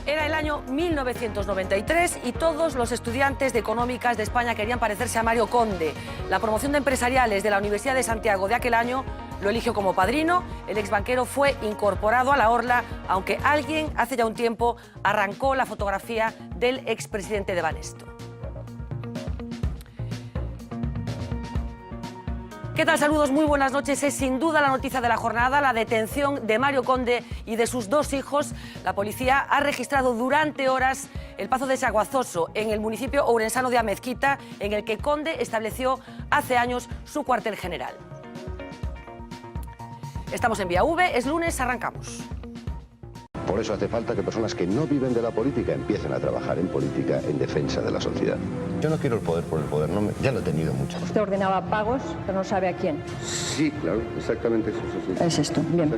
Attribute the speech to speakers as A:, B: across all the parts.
A: Era el año 1993 y todos los estudiantes de Económicas de España querían parecerse a Mario Conde. La promoción de empresariales de la Universidad de Santiago de aquel año lo eligió como padrino. El exbanquero fue incorporado a la orla, aunque alguien hace ya un tiempo arrancó la fotografía del expresidente de Banesto. ¿Qué tal? Saludos, muy buenas noches. Es sin duda la noticia de la jornada, la detención de Mario Conde y de sus dos hijos. La policía ha registrado durante horas el Pazo de Saguazoso, en el municipio ourensano de Amezquita, en el que Conde estableció hace años su cuartel general. Estamos en Vía V, es lunes, arrancamos.
B: Por eso hace falta que personas que no viven de la política empiecen a trabajar en política en defensa de la sociedad. Yo no quiero el poder por el poder, ya lo he tenido mucho.
C: Usted ordenaba pagos, pero no sabe a quién.
B: Sí, claro, exactamente eso. Sí.
C: Es esto, bien.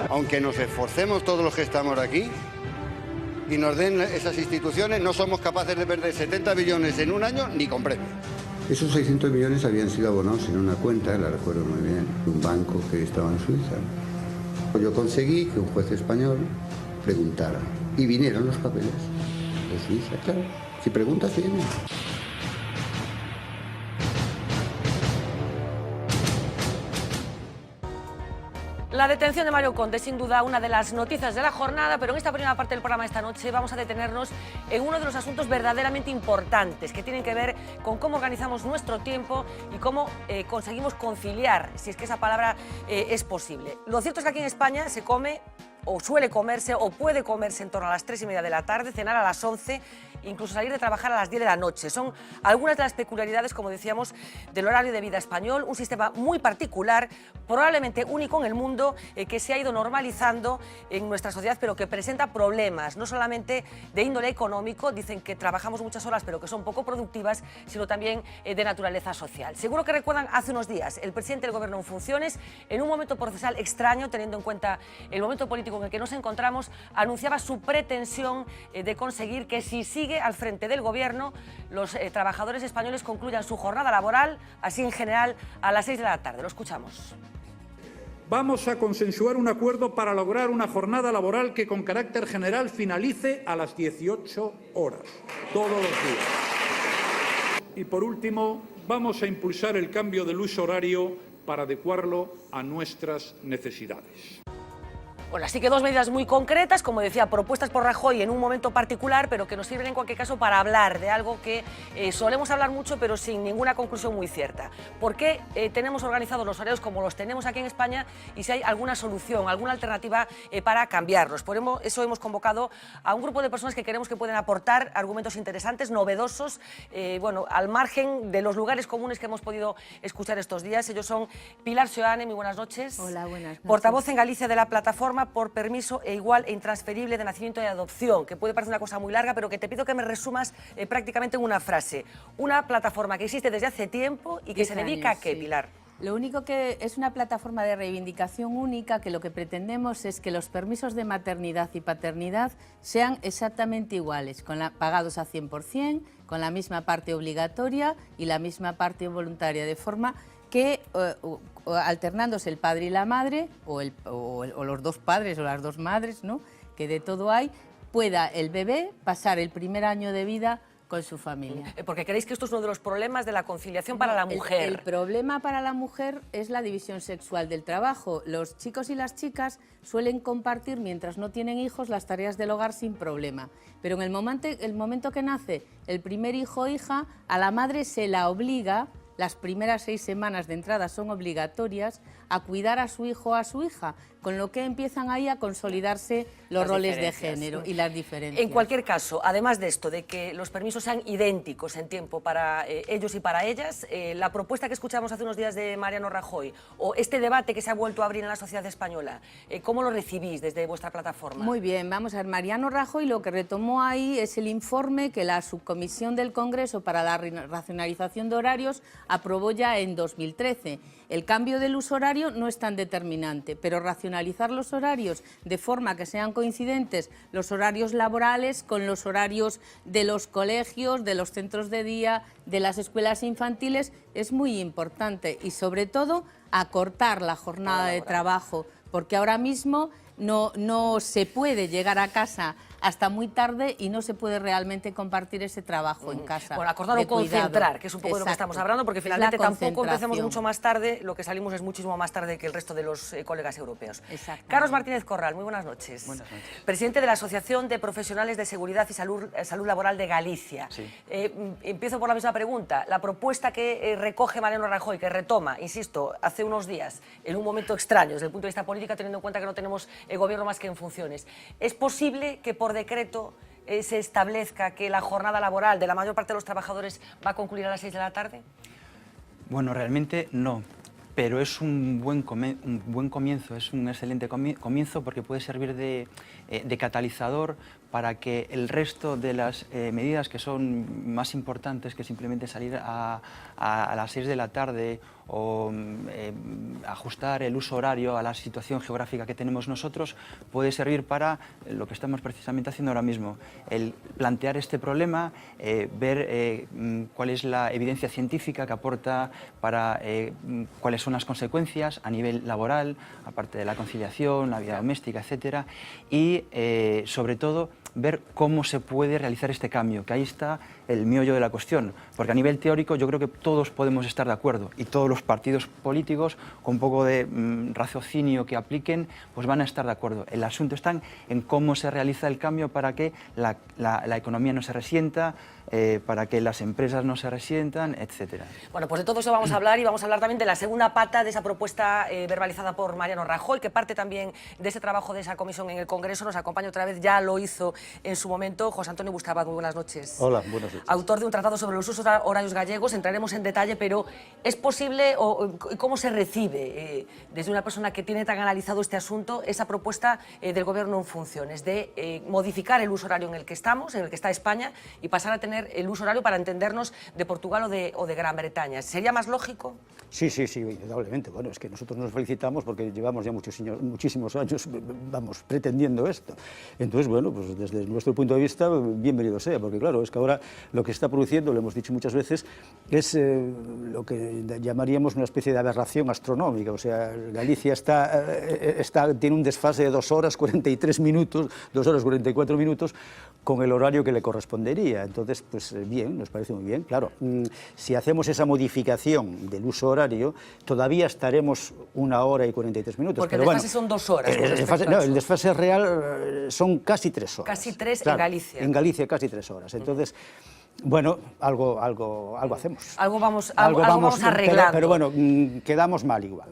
D: Aunque nos esforcemos todos los que estamos aquí y nos den esas instituciones, no somos capaces de perder 70 billones en un año ni con premio.
E: Esos 600 millones habían sido abonados en una cuenta, la recuerdo muy bien, de un banco que estaba en Suiza. Yo conseguí que un juez español preguntara y vinieron los papeles de Suiza, claro. Si preguntas, vienen.
A: La detención de Mario Conde es sin duda una de las noticias de la jornada, pero en esta primera parte del programa esta noche vamos a detenernos en uno de los asuntos verdaderamente importantes que tienen que ver con cómo organizamos nuestro tiempo y cómo conseguimos conciliar, si es que esa palabra es posible. Lo cierto es que aquí en España se come, o suele comerse, o puede comerse en torno a las 3:30 de la tarde, cenar a las 11, incluso salir de trabajar a las 10 de la noche. Son algunas de las peculiaridades, como decíamos, del horario de vida español, un sistema muy particular, probablemente único en el mundo, que se ha ido normalizando en nuestra sociedad, pero que presenta problemas, no solamente de índole económico, dicen que trabajamos muchas horas, pero que son poco productivas, sino también de naturaleza social. Seguro que recuerdan hace unos días el presidente del Gobierno en funciones, en un momento procesal extraño, teniendo en cuenta el momento político en el que nos encontramos, anunciaba su pretensión de conseguir que, si sigue al frente del Gobierno, los trabajadores españoles concluyan su jornada laboral, así en general, a las 6 de la tarde. Lo escuchamos.
F: Vamos a consensuar un acuerdo para lograr una jornada laboral que con carácter general finalice a las 18 horas, todos los días. Y por último, vamos a impulsar el cambio del uso horario para adecuarlo a nuestras necesidades.
A: Bueno, así que dos medidas muy concretas, como decía, propuestas por Rajoy en un momento particular, pero que nos sirven en cualquier caso para hablar de algo que solemos hablar mucho, pero sin ninguna conclusión muy cierta. ¿Por qué tenemos organizados los horarios como los tenemos aquí en España y si hay alguna solución, alguna alternativa para cambiarlos? Por eso hemos convocado a un grupo de personas que creemos que pueden aportar argumentos interesantes, novedosos, bueno, al margen de los lugares comunes que hemos podido escuchar estos días. Ellos son Pilar Seoane, muy buenas noches.
C: Hola, buenas noches.
A: Portavoz en Galicia de la plataforma por permiso igual e intransferible de nacimiento y adopción, que puede parecer una cosa muy larga, pero que te pido que me resumas prácticamente en una frase. Una plataforma que existe desde hace tiempo y que se dedica a ¿qué, Pilar?
G: Lo único que es una plataforma de reivindicación única, que lo que pretendemos es que los permisos de maternidad y paternidad sean exactamente iguales, pagados a 100%, con la misma parte obligatoria y la misma parte voluntaria, de forma que alternándose el padre y la madre, o los dos padres o las dos madres, ¿no?, que de todo hay, pueda el bebé pasar el primer año de vida con su familia.
A: Porque creéis que esto es uno de los problemas de la conciliación para la mujer.
G: El problema para la mujer es la división sexual del trabajo. Los chicos y las chicas suelen compartir, mientras no tienen hijos, las tareas del hogar sin problema. Pero en el momento que nace el primer hijo o hija, a la madre se la obliga, las primeras 6 semanas de entrada son obligatorias, a cuidar a su hijo o a su hija, con lo que empiezan ahí a consolidarse los roles de género y las diferencias.
A: En cualquier caso, además de esto, de que los permisos sean idénticos en tiempo para ellos y para ellas, la propuesta que escuchamos hace unos días de Mariano Rajoy, o este debate que se ha vuelto a abrir en la sociedad española, ¿cómo lo recibís desde vuestra plataforma?
G: Muy bien, vamos a ver, Mariano Rajoy lo que retomó ahí es el informe que la Subcomisión del Congreso para la Racionalización de Horarios aprobó ya en 2013. El cambio del uso horario no es tan determinante, pero racionalizar los horarios de forma que sean coincidentes los horarios laborales con los horarios de los colegios, de los centros de día, de las escuelas infantiles, es muy importante y sobre todo acortar la jornada de trabajo, porque ahora mismo no se puede llegar a casa hasta muy tarde y no se puede realmente compartir ese trabajo en casa.
A: Bueno, acordar o concentrar, que es un poco de lo que estamos hablando, porque finalmente tampoco empecemos mucho más tarde, lo que salimos es muchísimo más tarde que el resto de los colegas europeos. Carlos Martínez Corral, muy buenas noches.
H: Buenas noches.
A: Presidente de la Asociación de Profesionales de Seguridad y Salud Laboral de Galicia.
H: Sí.
A: Empiezo por la misma pregunta. La propuesta que recoge Mariano Rajoy, que retoma, insisto, hace unos días, en un momento extraño desde el punto de vista político, teniendo en cuenta que no tenemos gobierno más que en funciones, ¿es posible que por decreto se establezca que la jornada laboral de la mayor parte de los trabajadores va a concluir a las 6 de la tarde?
H: Bueno, realmente no, pero es un buen comienzo, es un excelente comienzo porque puede servir de catalizador para que el resto de las medidas que son más importantes que simplemente salir a las 6 de la tarde o ajustar el uso horario a la situación geográfica que tenemos nosotros, puede servir para lo que estamos precisamente haciendo ahora mismo, el plantear este problema, ver cuál es la evidencia científica que aporta para cuáles son las consecuencias a nivel laboral, aparte de la conciliación, la vida doméstica, etcétera, y sobre todo ver cómo se puede realizar este cambio, que ahí está el meollo de la cuestión, porque a nivel teórico yo creo que todos podemos estar de acuerdo y todos los partidos políticos con un poco de raciocinio que apliquen pues van a estar de acuerdo. El asunto está en cómo se realiza el cambio para que la economía no se resienta, para que las empresas no se resientan, etcétera.
A: Bueno, pues de todo eso vamos a hablar y vamos a hablar también de la segunda pata de esa propuesta verbalizada por Mariano Rajoy, que parte también de ese trabajo de esa comisión en el Congreso. Nos acompaña otra vez, ya lo hizo en su momento, José Antonio Bustabaz. Muy buenas noches.
I: Hola, buenas noches.
A: Autor de un tratado sobre los usos horarios gallegos, entraremos en detalle, pero ¿es posible o cómo se recibe desde una persona que tiene tan analizado este asunto esa propuesta del Gobierno en funciones de modificar el uso horario en el que estamos, en el que está España, y pasar a tener el uso horario para entendernos de Portugal o de Gran Bretaña? ¿Sería más lógico?
I: Sí, indudablemente. Bueno, es que nosotros nos felicitamos porque llevamos ya muchísimos años, vamos, pretendiendo esto. Entonces, bueno, pues desde nuestro punto de vista, bienvenido sea, porque claro, es que ahora lo que está produciendo, lo hemos dicho muchas veces, es lo que llamaríamos una especie de aberración astronómica. O sea, Galicia tiene un desfase de 2 horas 43 minutos, 2 horas 44 minutos, con el horario que le correspondería. Entonces, pues bien, nos parece muy bien. Claro, si hacemos esa modificación del uso horario, todavía estaremos 1 hora y 43 minutos.
A: Porque
I: pero
A: el desfase son 2 horas.
I: El desfase real son casi 3 horas.
A: Casi 3
I: claro,
A: en Galicia.
I: En Galicia casi 3 horas. Entonces, bueno, algo hacemos.
A: Algo vamos arreglando.
I: Pero bueno, quedamos mal igual.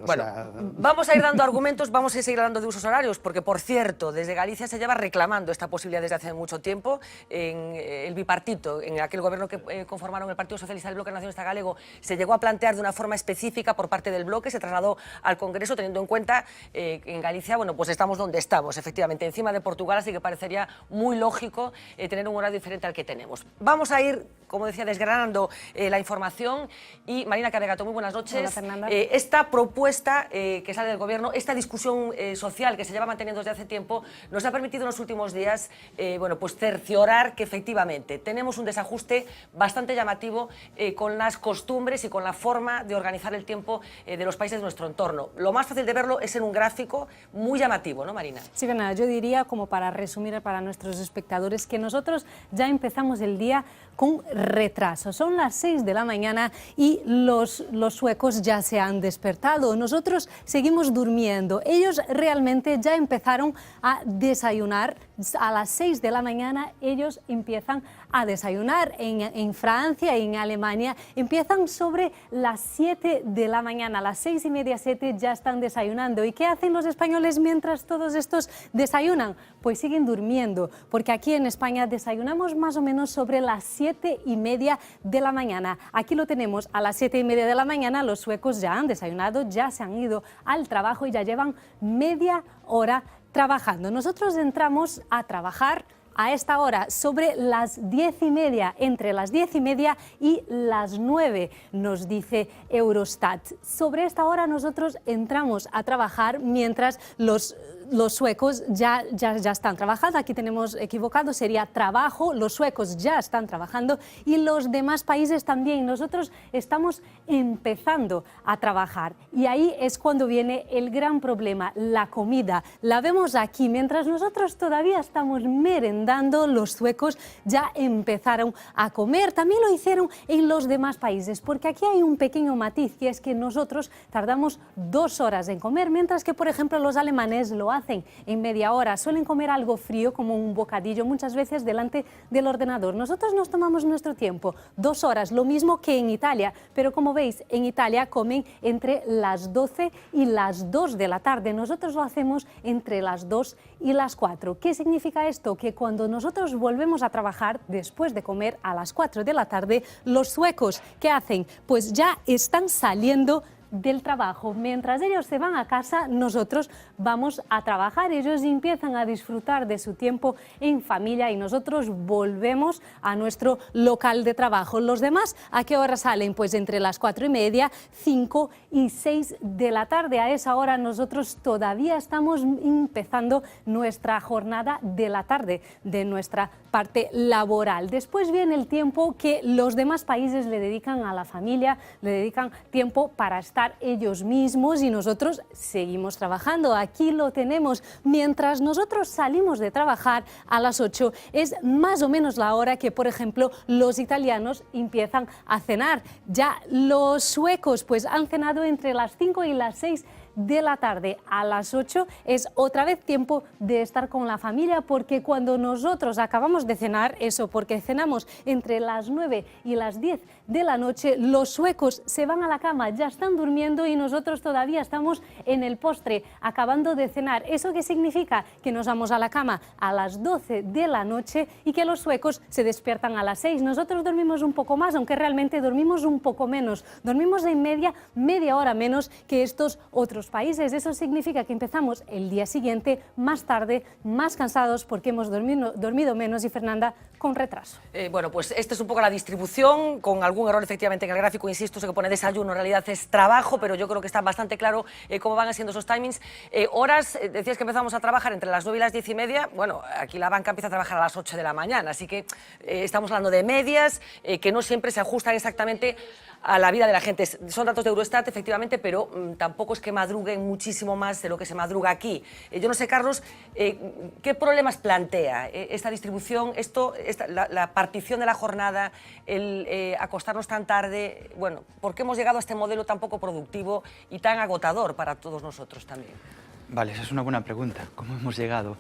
A: Vamos a ir dando argumentos, vamos a seguir hablando de usos horarios, porque, por cierto, desde Galicia se lleva reclamando esta posibilidad desde hace mucho tiempo. En el bipartito, en aquel gobierno que conformaron el Partido Socialista y el Bloque Nacionalista Galego, se llegó a plantear de una forma específica por parte del bloque, se trasladó al Congreso, teniendo en cuenta que en Galicia, bueno, pues estamos donde estamos, efectivamente, encima de Portugal, así que parecería muy lógico tener un horario diferente al que tenemos. Vamos a ir, como decía, desgranando la información. Y Marina Cabegato, muy buenas noches.
J: Hola, Fernanda.
A: Esta propuesta que sale del Gobierno, esta discusión social que se lleva manteniendo desde hace tiempo, nos ha permitido en los últimos días bueno, pues cerciorar que efectivamente tenemos un desajuste bastante llamativo con las costumbres y con la forma de organizar el tiempo de los países de nuestro entorno. Lo más fácil de verlo es en un gráfico muy llamativo, ¿no, Marina?
J: Sí, Fernanda, yo diría, como para resumir para nuestros espectadores, que nosotros ya empezamos el día con retraso. Son las 6 de la mañana y los suecos ya se han despertado. Nosotros seguimos durmiendo. Ellos realmente ya empezaron a desayunar. A las 6 de la mañana ellos empiezan a desayunar. En Francia y en Alemania empiezan sobre las 7 de la mañana, a las 6:30, 7 ya están desayunando. ¿Y qué hacen los españoles mientras todos estos desayunan? Pues siguen durmiendo, porque aquí en España desayunamos más o menos sobre las 7:30 de la mañana. Aquí lo tenemos a las 7:30 de la mañana, los suecos ya han desayunado, ya se han ido al trabajo y ya llevan media hora trabajando. Nosotros entramos a trabajar a esta hora sobre las 10:30, entre las 10:30 y las 9, nos dice Eurostat. Sobre esta hora nosotros entramos a trabajar mientras los suecos ya están trabajando. Aquí tenemos equivocado, sería trabajo, los suecos ya están trabajando y los demás países también. Nosotros estamos empezando a trabajar y ahí es cuando viene el gran problema, la comida. La vemos aquí, mientras nosotros todavía estamos merendando, los suecos ya empezaron a comer. También lo hicieron en los demás países, porque aquí hay un pequeño matiz, que es que nosotros tardamos 2 horas en comer, mientras que, por ejemplo, los alemanes lo hacen en media hora. Suelen comer algo frío, como un bocadillo, muchas veces delante del ordenador. Nosotros nos tomamos nuestro tiempo, 2 horas, lo mismo que en Italia, pero como veis, en Italia comen entre las 12 y las 2 de la tarde. Nosotros lo hacemos entre las 2 y las 4. ¿Qué significa esto? Que cuando nosotros volvemos a trabajar después de comer a las 4 de la tarde, los suecos, ¿qué hacen? Pues ya están saliendo del trabajo. Mientras ellos se van a casa, nosotros vamos a trabajar. Ellos empiezan a disfrutar de su tiempo en familia y nosotros volvemos a nuestro local de trabajo. Los demás, ¿a qué hora salen? Pues entre las 4:30, 5 y 6 de la tarde. A esa hora nosotros todavía estamos empezando nuestra jornada de la tarde, de nuestra parte laboral. Después viene el tiempo que los demás países le dedican a la familia, le dedican tiempo para estar ellos mismos y nosotros seguimos trabajando. Aquí lo tenemos. Mientras nosotros salimos de trabajar a las 8, es más o menos la hora que, por ejemplo, los italianos empiezan a cenar. Ya los suecos pues han cenado entre las 5 y las 6 de la tarde. A las 8 es otra vez tiempo de estar con la familia, porque cuando nosotros acabamos de cenar, eso porque cenamos entre las 9 y las 10 de la noche, los suecos se van a la cama, ya están durmiendo y nosotros todavía estamos en el postre, acabando de cenar. ¿Eso qué significa? Que nos vamos a la cama a las 12 de la noche y que los suecos se despiertan a las 6. Nosotros dormimos un poco más, aunque realmente dormimos un poco menos. Dormimos en media hora menos que estos otros países. Eso significa que empezamos el día siguiente más tarde, más cansados, porque hemos dormido menos y Fernanda con retraso.
A: Bueno, pues esta es un poco la distribución, con algún error efectivamente en el gráfico, insisto, se que pone desayuno, en realidad es trabajo, pero yo creo que está bastante claro cómo van siendo esos timings. Horas, decías que empezamos a trabajar entre las 9 y las 10:30, bueno, aquí la banca empieza a trabajar a las 8 de la mañana, así que estamos hablando de medias que no siempre se ajustan exactamente a la vida de la gente. Son datos de Eurostat, efectivamente, pero tampoco es que madruguen muchísimo más de lo que se madruga aquí. Yo no sé, Carlos, ¿qué problemas plantea esta distribución, la partición de la jornada, el acostarnos tan tarde? Bueno, ¿por qué hemos llegado a este modelo tan poco productivo y tan agotador para todos nosotros también?
H: Vale, esa es una buena pregunta. ¿Cómo hemos llegado?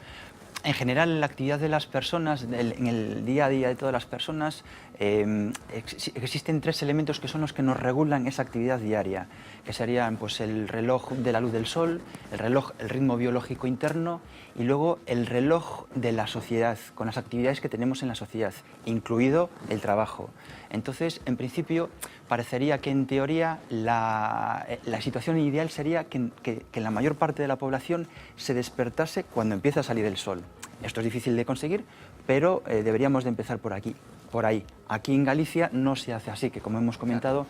H: En general, la actividad de las personas, en el día a día de todas las personas, existen 3 elementos que son los que nos regulan esa actividad diaria, que serían pues, el reloj de la luz del sol, el ritmo biológico interno y luego el reloj de la sociedad, con las actividades que tenemos en la sociedad, incluido el trabajo. Entonces, en principio, parecería que en teoría la situación ideal sería que la mayor parte de la población se despertase cuando empieza a salir el sol. Esto es difícil de conseguir, pero deberíamos de empezar por ahí. Aquí en Galicia no se hace así, que como hemos comentado,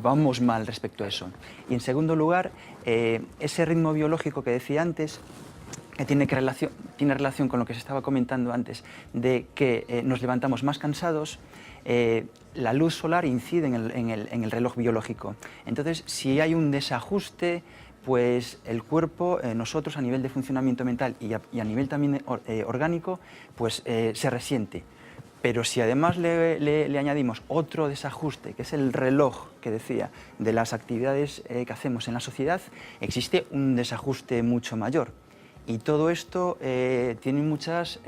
H: vamos mal respecto a eso. Y en segundo lugar, ese ritmo biológico que decía antes, que tiene relación con lo que se estaba comentando antes, de que nos levantamos más cansados, la luz solar incide en el reloj biológico. Entonces, si hay un desajuste, pues el cuerpo, nosotros a nivel de funcionamiento mental y a nivel también orgánico, pues se resiente. Pero si además le añadimos otro desajuste, que es el reloj que decía, de las actividades que hacemos en la sociedad, existe un desajuste mucho mayor. Y todo esto tiene muchas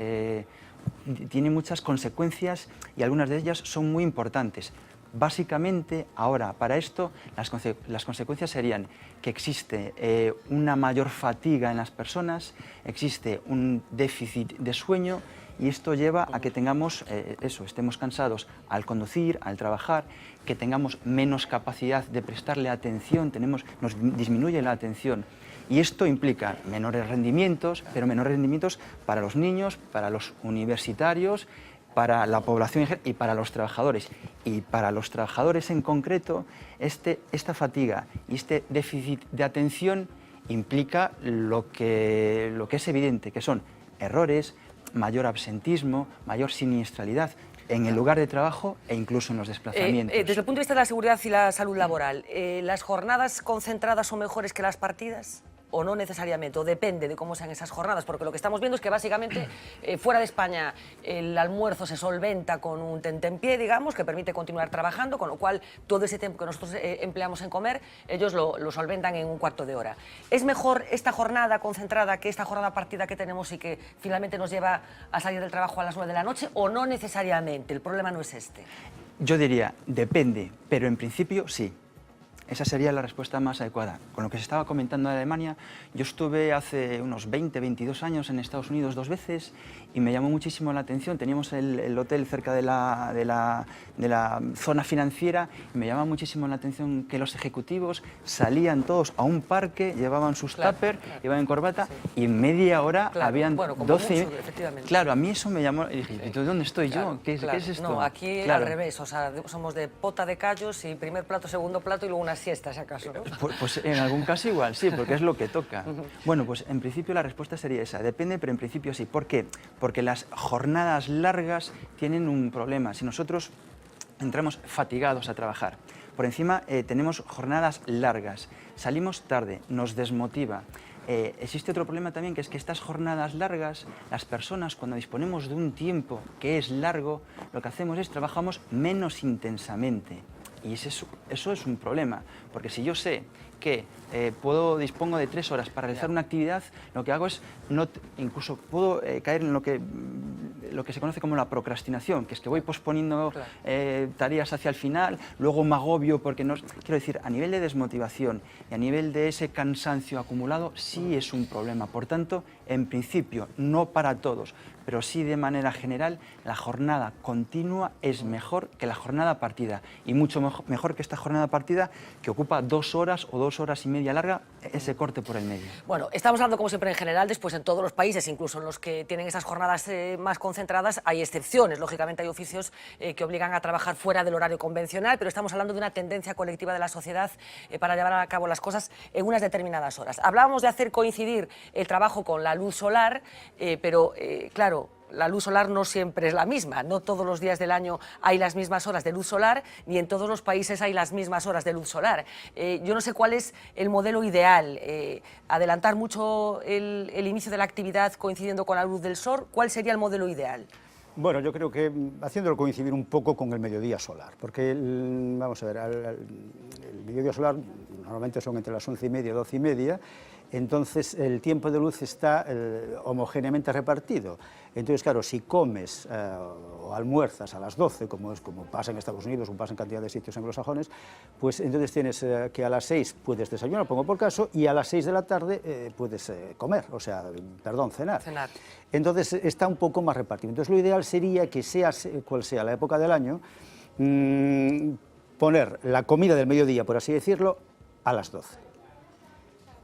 H: tiene muchas consecuencias y algunas de ellas son muy importantes. Básicamente, ahora, para esto, las consecuencias serían que existe una mayor fatiga en las personas, existe un déficit de sueño y esto lleva a que tengamos estemos cansados al conducir, al trabajar, que tengamos menos capacidad de prestarle atención, nos disminuye la atención. Y esto implica menores rendimientos, pero menores rendimientos para los niños, para los universitarios, para la población y para los trabajadores. Y para los trabajadores en concreto, esta fatiga y este déficit de atención implica lo que es evidente, que son errores, mayor absentismo, mayor siniestralidad en el lugar de trabajo e incluso en los desplazamientos.
A: Desde el punto de vista de la seguridad y la salud laboral, ¿las jornadas concentradas son mejores que las partidas? ¿O no necesariamente? ¿O depende de cómo sean esas jornadas? Porque lo que estamos viendo es que básicamente fuera de España el almuerzo se solventa con un tentempié, digamos, que permite continuar trabajando, con lo cual todo ese tiempo que nosotros empleamos en comer, ellos lo solventan en un cuarto de hora. ¿Es mejor esta jornada concentrada que esta jornada partida que tenemos y que finalmente nos lleva a salir del trabajo a las 9 de la noche? ¿O no necesariamente? El problema no es este.
H: Yo diría, depende, pero en principio sí. Esa sería la respuesta más adecuada. Con lo que se estaba comentando de Alemania, yo estuve hace unos 20, 22 años en Estados Unidos 2 veces y me llamó muchísimo la atención. Teníamos el hotel cerca de la zona financiera y me llamaba muchísimo la atención que los ejecutivos salían todos a un parque, llevaban sus tuppers, llevaban corbata y en media hora habían 12...
A: Mucho, efectivamente.
H: Claro, a mí eso me llamó y dije, ¿dónde estoy yo? ¿Qué es esto?
A: No, aquí al revés, o sea, somos de pota de callos y primer plato, segundo plato y luego una siesta, si acaso, ¿no?
H: Pues en algún caso igual, sí, porque es lo que toca. Bueno, pues en principio la respuesta sería esa, depende, pero en principio sí. ¿Por qué? Porque las jornadas largas tienen un problema. Si nosotros entramos fatigados a trabajar, por encima tenemos jornadas largas, salimos tarde, nos desmotiva. Existe otro problema también, que es que estas jornadas largas, las personas cuando disponemos de un tiempo que es largo, lo que hacemos es trabajamos menos intensamente. Y eso es un problema, porque si yo sé que dispongo de 3 horas para realizar una actividad, lo que hago es, incluso puedo caer en lo que se conoce como la procrastinación, que es que voy posponiendo tareas hacia el final, luego me agobio porque no... Quiero decir, a nivel de desmotivación y a nivel de ese cansancio acumulado, sí es un problema. Por tanto, en principio, no para todos, pero sí de manera general, la jornada continua es mejor que la jornada partida y mucho mejor que esta jornada partida que ocupa 2 horas o 2 horas y media larga, ese corte por el medio.
A: Bueno, estamos hablando como siempre en general, después en todos los países, incluso en los que tienen esas jornadas más concentradas, hay excepciones, lógicamente hay oficios que obligan a trabajar fuera del horario convencional, pero estamos hablando de una tendencia colectiva de la sociedad para llevar a cabo las cosas en unas determinadas horas. Hablábamos de hacer coincidir el trabajo con la luz solar, pero claro, la luz solar no siempre es la misma, no todos los días del año hay las mismas horas de luz solar, ni en todos los países hay las mismas horas de luz solar. Yo no sé cuál es el modelo ideal, adelantar mucho el inicio de la actividad coincidiendo con la luz del sol, ¿cuál sería el modelo ideal?
I: Bueno, yo creo que haciéndolo coincidir un poco con el mediodía solar, porque, vamos a ver, el mediodía solar normalmente son entre las 11:30 y 12:30, entonces el tiempo de luz está homogéneamente repartido. Entonces, claro, si comes o almuerzas a las 12, como pasa en Estados Unidos o pasa en cantidad de sitios anglosajones, pues entonces tienes que a las 6 puedes desayunar, pongo por caso, y a las 6 de la tarde puedes comer, o sea, perdón, cenar. Entonces está un poco más repartido. Entonces lo ideal sería que sea cual sea la época del año, poner la comida del mediodía, por así decirlo, a las 12.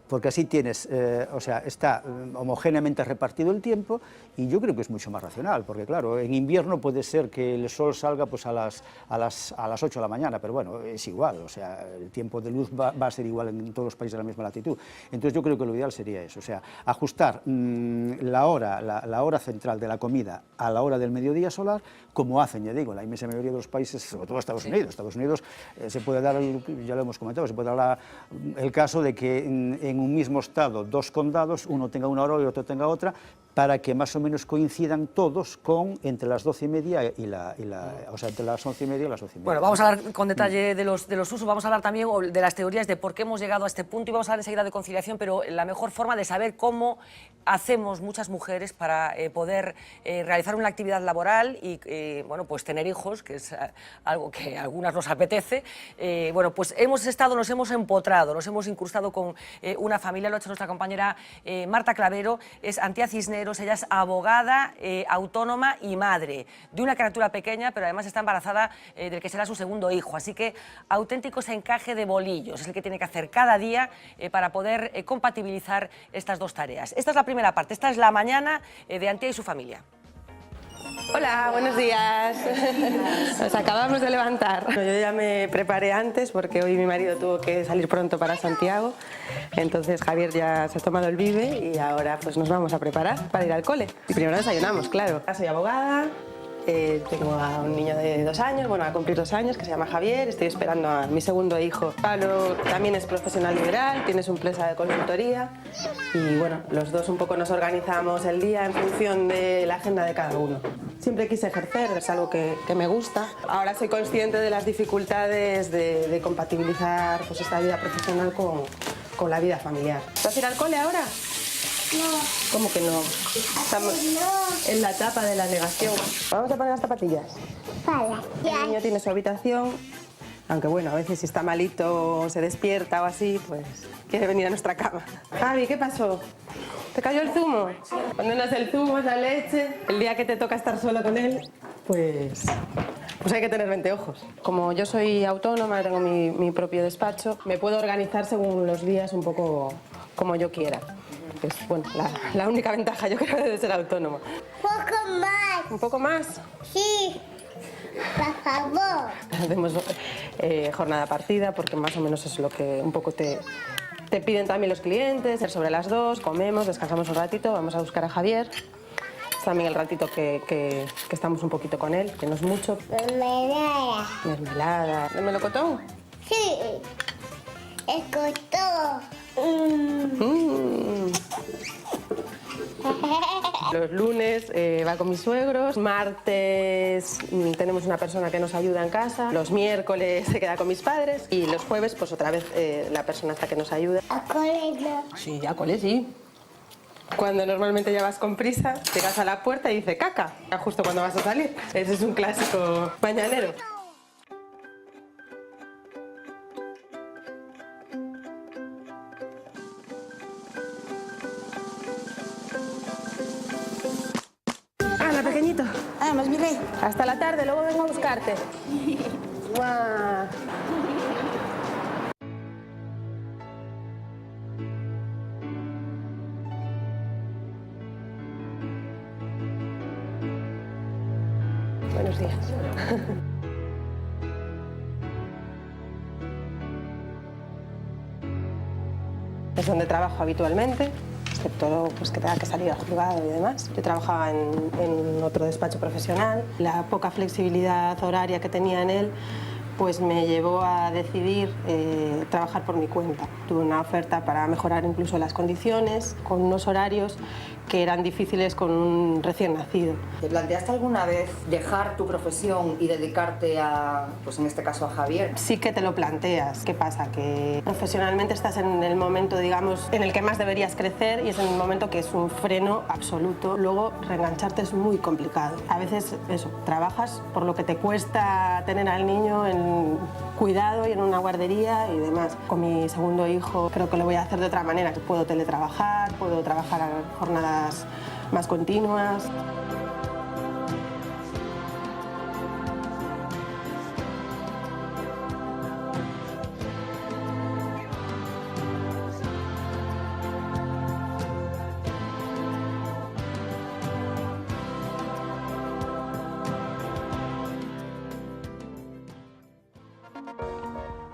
I: Porque así tienes, o sea, está homogéneamente repartido el tiempo y yo creo que es mucho más racional, porque claro, en invierno puede ser que el sol salga pues a las 8 de la mañana, pero bueno, es igual, o sea, el tiempo de luz va a ser igual en todos los países de la misma latitud. Entonces yo creo que lo ideal sería eso, o sea, ajustar la hora central de la comida a la hora del mediodía solar, como hacen, ya digo, la inmensa mayoría de los países, sobre todo Estados Unidos. Estados Unidos se puede dar, ya lo hemos comentado, se puede dar el caso de que en un mismo estado, 2 condados, uno tenga una hora y otro tenga otra, para que más o menos coincidan todos con entre las 12:30 o sea, entre las 11:30 y las 12:30.
A: Bueno, vamos a hablar con detalle de los usos, vamos a hablar también de las teorías de por qué hemos llegado a este punto y vamos a hablar enseguida de conciliación, pero la mejor forma de saber cómo hacemos muchas mujeres para poder realizar una actividad laboral y, bueno, pues tener hijos, que es algo que a algunas nos apetece. Bueno, pues nos hemos empotrado, nos hemos incrustado con una familia, lo ha hecho nuestra compañera Marta Clavero, es Antía Cisneros, ella es abogada, autónoma y madre de una criatura pequeña, pero además está embarazada del que será su segundo hijo, así que auténtico ese encaje de bolillos es el que tiene que hacer cada día para poder compatibilizar estas dos tareas. Esta es la primera parte, esta es la mañana de Antía y su familia.
K: Hola, buenos días. Nos acabamos de levantar. Yo ya me preparé antes porque hoy mi marido tuvo que salir pronto para Santiago. Entonces Javier ya se ha tomado el bibe y ahora pues nos vamos a preparar para ir al cole. Y primero desayunamos, claro. Soy abogada. Tengo a un niño de 2 años, bueno, va a cumplir 2 años, que se llama Javier. Estoy esperando a mi segundo hijo. Pablo también es profesional liberal, tiene su empresa de consultoría y bueno, los dos un poco nos organizamos el día en función de la agenda de cada uno. Siempre quise ejercer, es algo que me gusta. Ahora soy consciente de las dificultades de compatibilizar pues, esta vida profesional con la vida familiar. ¿Vas a ir al cole ahora? No. ¿Cómo que no? Estamos en la etapa de la negación. Vamos a poner las zapatillas.
L: Vale.
K: El niño tiene su habitación, aunque bueno, a veces si está malito o se despierta o así, pues quiere venir a nuestra cama. Javi, ¿qué pasó? ¿Te cayó el zumo? Cuando no es el zumo, es la leche. El día que te toca estar solo con él, pues hay que tener 20 ojos. Como yo soy autónoma, tengo mi propio despacho, me puedo organizar según los días un poco como yo quiera. Es bueno, la única ventaja yo creo de ser autónoma.
L: Poco más.
K: ¿Un poco más?
L: Sí, por favor.
K: Hacemos jornada partida porque más o menos es lo que un poco te piden también los clientes. Ser sobre las 2, comemos, descansamos un ratito, vamos a buscar a Javier. Es también el ratito que estamos un poquito con él, que no es mucho.
L: Mermelada.
K: Mermelada. ¿De melocotón?
L: Sí, escotó.
K: Los lunes va con mis suegros, martes tenemos una persona que nos ayuda en casa, los miércoles se queda con mis padres y los jueves pues otra vez la persona hasta que nos ayuda.
L: ¿A cole no?
K: Sí, a cole sí. Cuando normalmente ya vas con prisa, llegas a la puerta y dice caca, justo cuando vas a salir. Ese es un clásico mañanero. Pequeñito.
L: Vamos, mi rey.
K: Hasta la tarde, luego vengo a buscarte. ¡Mua! Buenos días. Es donde trabajo habitualmente. Excepto pues, que tenga que salir al juzgado y demás. Yo trabajaba en otro despacho profesional. La poca flexibilidad horaria que tenía en él pues me llevó a decidir trabajar por mi cuenta. Tuve una oferta para mejorar incluso las condiciones, con unos horarios que eran difíciles con un recién nacido.
M: ¿Te planteaste alguna vez dejar tu profesión y dedicarte a, pues en este caso a Javier?
K: Sí que te lo planteas. ¿Qué pasa? Que profesionalmente estás en el momento, digamos, en el que más deberías crecer y es en el momento que es un freno absoluto. Luego reengancharte es muy complicado. A veces eso, trabajas por lo que te cuesta tener al niño en cuidado y en una guardería y demás. Con mi segundo hijo creo que lo voy a hacer de otra manera. Puedo teletrabajar, puedo trabajar a jornadas más continuas.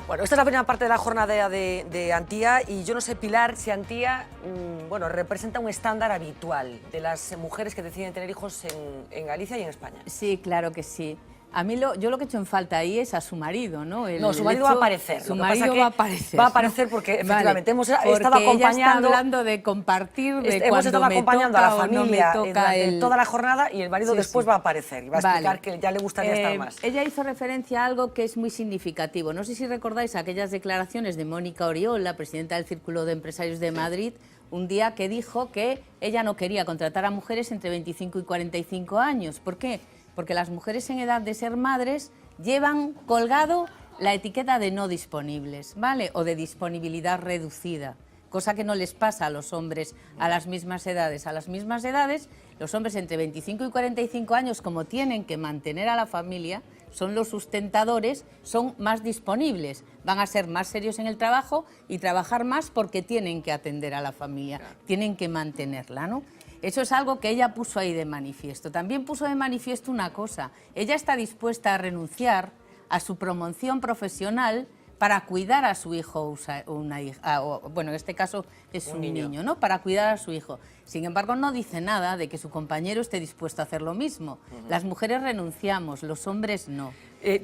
A: Bueno, esta es la primera parte de la jornada de Antía y yo no sé, Pilar, si Antía bueno, representa un estándar habitual de las mujeres que deciden tener hijos en Galicia y en España.
G: Sí, claro que sí. A mí yo lo que he hecho en falta ahí es a su marido, ¿no?
A: No, su marido va a aparecer.
G: Su marido va a aparecer.
A: Va a aparecer porque efectivamente hemos estado
G: porque
A: acompañando.
G: Ella está hablando de compartir, de
A: hemos estado acompañando a la familia
G: durante
A: toda la jornada y el marido después va a aparecer y va a explicar que ya le gustaría estar más.
G: Ella hizo referencia a algo que es muy significativo. No sé si recordáis aquellas declaraciones de Mónica Oriol, la presidenta del Círculo de Empresarios de Madrid, un día que dijo que ella no quería contratar a mujeres entre 25 y 45 años. ¿Por qué? Porque las mujeres en edad de ser madres llevan colgado la etiqueta de no disponibles, ¿vale? O de disponibilidad reducida, cosa que no les pasa a los hombres a las mismas edades. A las mismas edades, los hombres entre 25 y 45 años, como tienen que mantener a la familia, son los sustentadores, son más disponibles, van a ser más serios en el trabajo y trabajar más porque tienen que atender a la familia, tienen que mantenerla, ¿no? Eso es algo que ella puso ahí de manifiesto. También puso de manifiesto una cosa, ella está dispuesta a renunciar a su promoción profesional para cuidar a su hijo o una hija, bueno, en este caso es un niño, ¿no? Para cuidar a su hijo. Sin embargo, no dice nada de que su compañero esté dispuesto a hacer lo mismo. Las mujeres renunciamos, los hombres no.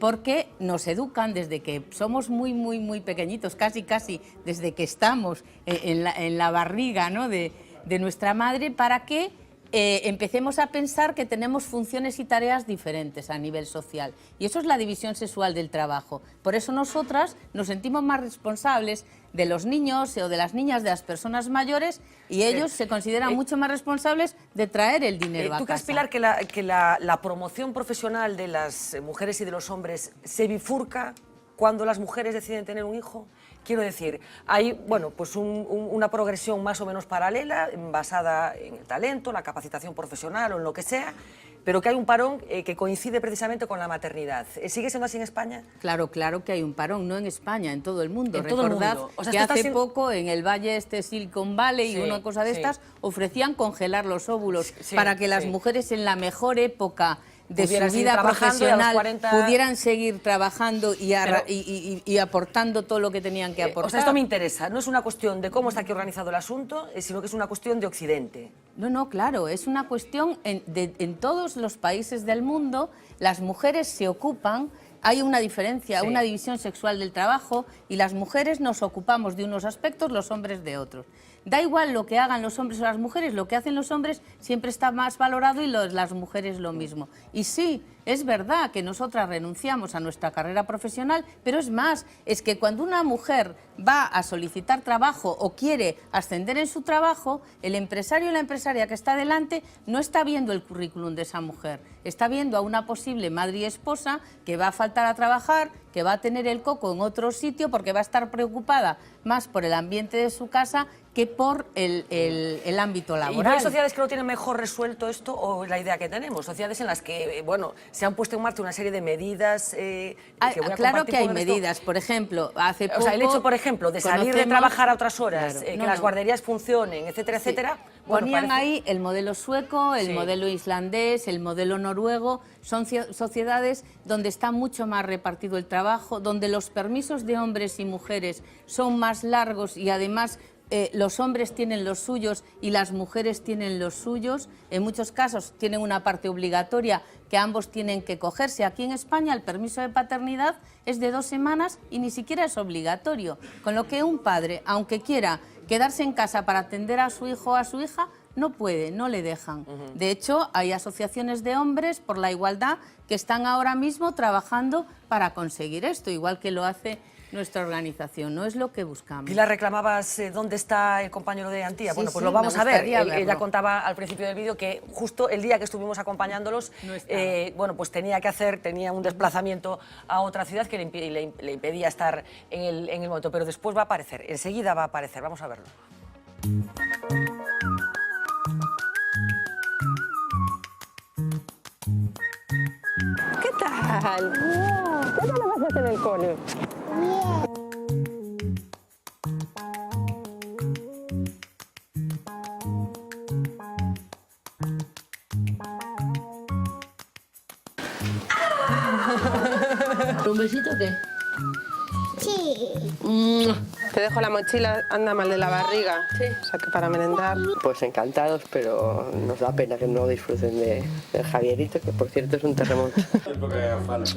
G: Porque nos educan desde que somos muy pequeñitos, casi desde que estamos en la barriga, ¿no? de nuestra madre, para que empecemos a pensar que tenemos funciones y tareas diferentes a nivel social. Y eso es la división sexual del trabajo. Por eso nosotras nos sentimos más responsables de los niños o de las niñas, de las personas mayores, y ellos se consideran mucho más responsables de traer el dinero a casa.
A: ¿Tú crees, Pilar, que la promoción profesional de las mujeres y de los hombres se bifurca cuando las mujeres deciden tener un hijo? Quiero decir, hay pues una progresión más o menos paralela, basada en el talento, la capacitación profesional o en lo que sea, pero que hay un parón que coincide precisamente con la maternidad. ¿Sigue siendo así en España?
G: Claro que hay un parón, no en España, en todo el mundo.
A: En todo el mundo.
G: O sea, que hace poco en el Valle Silicon Valley y una cosa de estas ofrecían congelar los óvulos para que las mujeres en la mejor época de su vida profesional pudieran seguir trabajando y aportando todo lo que tenían que aportar.
A: O sea, esto me interesa, no es una cuestión de cómo está aquí organizado el asunto, sino que es una cuestión de Occidente.
G: No, claro, es una cuestión en todos los países del mundo, las mujeres se ocupan. Hay una diferencia, una división sexual del trabajo y las mujeres nos ocupamos de unos aspectos, los hombres de otros. Da igual lo que hagan los hombres o las mujeres, lo que hacen los hombres siempre está más valorado y las mujeres lo mismo. Y sí, es verdad que nosotras renunciamos a nuestra carrera profesional, pero es más, es que cuando una mujer va a solicitar trabajo o quiere ascender en su trabajo, el empresario o la empresaria que está delante no está viendo el currículum de esa mujer, está viendo a una posible madre y esposa que va a faltar a trabajar, que va a tener el coco en otro sitio porque va a estar preocupada más por el ambiente de su casa que por el ámbito laboral.
A: ¿Y hay sociedades que lo tienen mejor resuelto esto o es la idea que tenemos? Sociedades en las que, se han puesto en marcha una serie de medidas
G: claro que hay medidas, por ejemplo, hace poco...
A: O sea, el hecho, por ejemplo, de salir de trabajar a otras horas, que las guarderías funcionen, etcétera, etcétera...
G: Ponían ahí el modelo sueco, el modelo islandés, el modelo noruego. Son sociedades donde está mucho más repartido el trabajo, donde los permisos de hombres y mujeres son más largos y además los hombres tienen los suyos y las mujeres tienen los suyos. En muchos casos tienen una parte obligatoria que ambos tienen que cogerse. Aquí en España el permiso de paternidad es de 2 semanas y ni siquiera es obligatorio. Con lo que un padre, aunque quiera quedarse en casa para atender a su hijo o a su hija, no puede, no le dejan. De hecho, hay asociaciones de hombres por la igualdad que están ahora mismo trabajando para conseguir esto, igual que lo hace nuestra organización, no es lo que buscamos.
A: Pilar, reclamabas dónde está el compañero de Antía.
G: Sí,
A: Bueno, pues lo vamos a ver.
G: Verlo.
A: Ella contaba al principio del vídeo que justo el día que estuvimos acompañándolos, pues tenía un desplazamiento a otra ciudad que le impedía estar en el momento, pero después va a aparecer, enseguida va a aparecer, vamos a verlo.
K: ¿Qué tal? ¿Qué tal lo vas a hacer en el cole?
G: ¿Un besito o qué?
L: Sí.
K: Te dejo la mochila, anda mal de la barriga. Sí. O sea que para merendar.
N: Pues encantados, pero nos da pena que no disfruten del Javierito, que por cierto es un terremoto.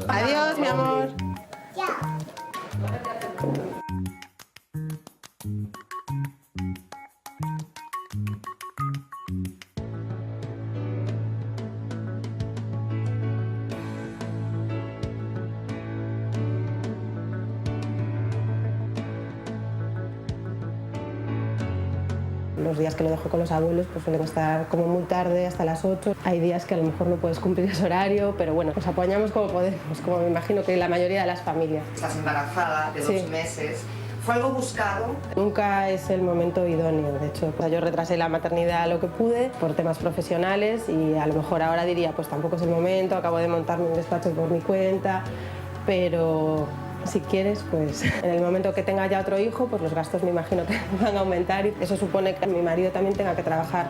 K: Adiós, mi amor. Los días que lo dejo con los abuelos pues suelen estar como muy tarde, hasta las 8. Hay días que a lo mejor no puedes cumplir ese horario, pero bueno, nos apoyamos como podemos, como me imagino que la mayoría de las familias.
M: Estás embarazada de 2 meses. ¿Fue algo buscado?
K: Nunca es el momento idóneo, de hecho. Yo retrasé la maternidad lo que pude por temas profesionales y a lo mejor ahora diría, pues tampoco es el momento, acabo de montarme un despacho por mi cuenta, pero si quieres, pues en el momento que tenga ya otro hijo, pues los gastos me imagino que van a aumentar y eso supone que mi marido también tenga que trabajar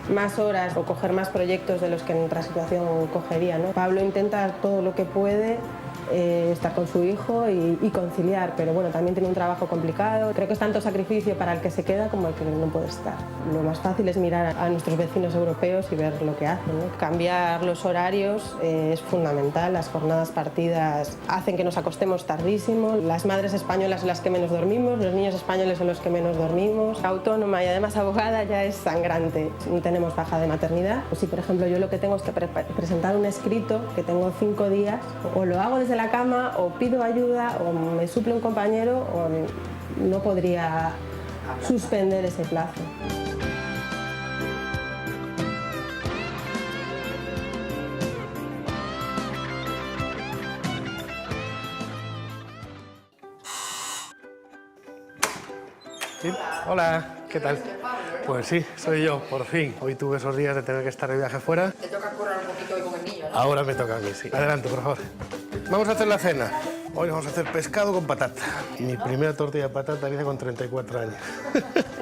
K: más horas o coger más proyectos de los que en otra situación cogería, ¿no? Pablo intenta todo lo que puede estar con su hijo y conciliar, pero bueno, también tiene un trabajo complicado. Creo que es tanto sacrificio para el que se queda como el que no puede estar. Lo más fácil es mirar a nuestros vecinos europeos y ver lo que hacen, ¿no? Cambiar los horarios es fundamental. Las jornadas partidas hacen que nos acostemos tardísimo. Las madres españolas son las que menos dormimos, los niños españoles son los que menos dormimos. Autónoma y además abogada ya es sangrante. No tenemos baja de maternidad. Pues si, por ejemplo, yo lo que tengo es que presentar un escrito que tengo 5 días, o lo hago desde la cama, o pido ayuda, o me suple un compañero, o no podría suspender ese plazo.
O: ¿Sí? Hola, ¿qué tal? Pues sí, soy yo, por fin. Hoy tuve esos días de tener que estar de viaje fuera.
M: Te toca currar un poquito hoy con el niño, ¿no?
O: Ahora me toca a mí, sí. Adelante, por favor. Vamos a hacer la cena. Hoy vamos a hacer pescado con patata. Mi primera tortilla de patata la hice con 34 años.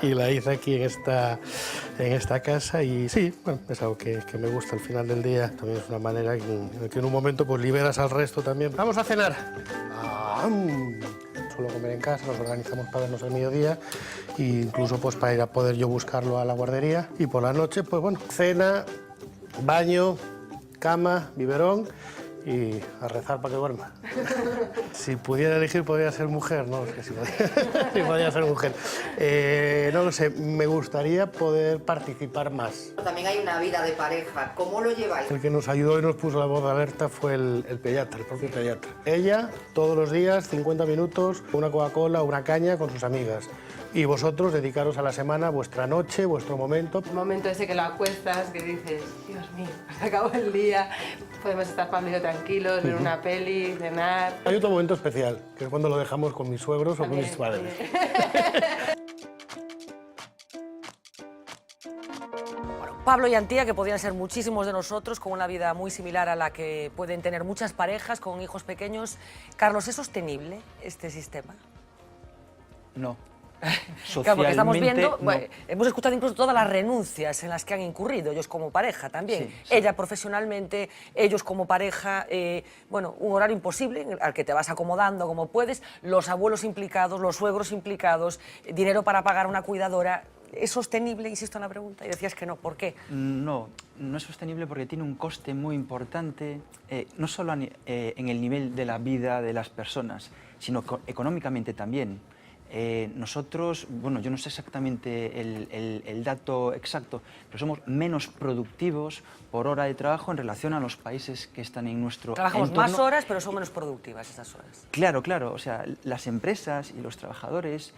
O: Y la hice aquí en esta casa y sí, bueno, es algo que me gusta al final del día. También es una manera en que en un momento pues liberas al resto también. Vamos a cenar. Suelo comer en casa, nos organizamos para vernos al mediodía e incluso pues para ir a poder yo buscarlo a la guardería. Y por la noche, pues bueno, cena, baño, cama, biberón y a rezar para que duerma. Si pudiera elegir, podría ser mujer, no sé si podría, si podría ser mujer. No lo sé, me gustaría poder participar más.
M: También hay una vida de pareja. ¿Cómo lo lleváis?
O: El que nos ayudó y nos puso la voz de alerta fue el pediatra, el propio pediatra. Ella, todos los días, 50 minutos, una Coca-Cola, una caña con sus amigas. Y vosotros dedicaros a la semana vuestra noche, vuestro momento.
K: El momento ese que lo acuestas, que dices, Dios mío, se acabó el día, podemos estar Pablo y yo tranquilos, ver una peli, cenar.
O: Hay otro momento especial, que es cuando lo dejamos con mis suegros o con mis padres.
A: Pablo y Antía, que podrían ser muchísimos de nosotros, con una vida muy similar a la que pueden tener muchas parejas con hijos pequeños. Carlos, ¿es sostenible este sistema?
H: No.
A: Claro, porque estamos viendo,
H: no.
A: bueno, hemos escuchado incluso todas las renuncias en las que han incurrido, ellos como pareja también.
H: Sí, sí.
A: Ella profesionalmente, ellos como pareja, bueno, un horario imposible al que te vas acomodando como puedes, los abuelos implicados, los suegros implicados, dinero para pagar una cuidadora. ¿Es sostenible, insisto en la pregunta? Y decías que no, ¿por qué?
H: No, no es sostenible porque tiene un coste muy importante, no solo en el nivel de la vida de las personas, sino económicamente también. Nosotros, bueno, yo no sé exactamente el dato exacto, pero somos menos productivos por hora de trabajo en relación a los países que están en nuestro
A: Trabajamos
H: entorno.
A: más horas, pero son menos productivas esas horas.
H: Claro, claro, o sea, las empresas y los trabajadores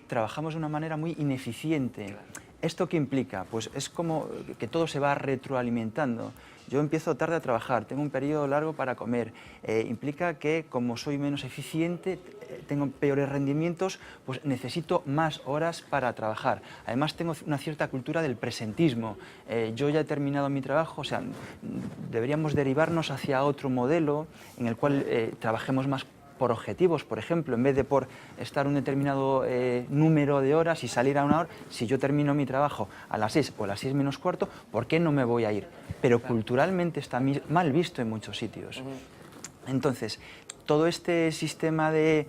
H: trabajamos de una manera muy ineficiente. Claro. ¿Esto qué implica? Pues es como que todo se va retroalimentando. Yo empiezo tarde a trabajar, tengo un periodo largo para comer. Implica que como soy menos eficiente, tengo peores rendimientos, pues necesito más horas para trabajar. Además tengo una cierta cultura del presentismo. Yo ya he terminado mi trabajo, o sea, deberíamos derivarnos hacia otro modelo en el cual trabajemos más por objetivos, por ejemplo, en vez de por estar un determinado número de horas y salir a una hora, si yo termino mi trabajo a las 6 o a las 6 menos cuarto, ¿por qué no me voy a ir? Pero culturalmente está mal visto en muchos sitios. Entonces, todo este sistema de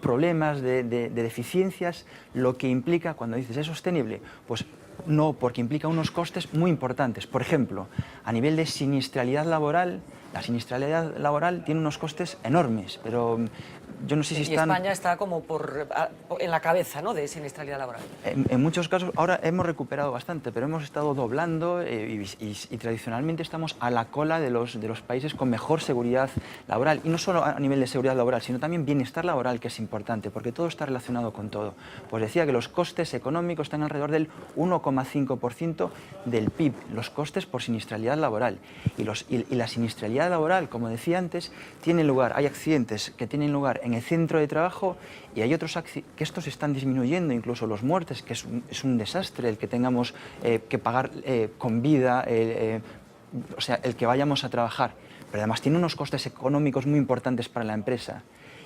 H: problemas, de deficiencias, lo que implica, cuando dices ¿es sostenible? Pues no, porque implica unos costes muy importantes. Por ejemplo, a nivel de siniestralidad laboral, la siniestralidad laboral tiene unos costes enormes, pero yo no sé si están...
A: Y España está como en la cabeza, ¿no?, de siniestralidad laboral.
H: En muchos casos, ahora hemos recuperado bastante, pero hemos estado doblando y tradicionalmente estamos a la cola de los países con mejor seguridad laboral. Y no solo a nivel de seguridad laboral, sino también bienestar laboral, que es importante, porque todo está relacionado con todo. Pues decía que los costes económicos están alrededor del 1,5% del PIB, los costes por siniestralidad laboral. Y la siniestralidad laboral, como decía antes, tiene lugar, hay accidentes que tienen lugar en el centro de trabajo y hay otros que estos están disminuyendo, incluso los muertes, que es un desastre el que tengamos que pagar con vida, o sea, el que vayamos a trabajar. Pero además tiene unos costes económicos muy importantes para la empresa.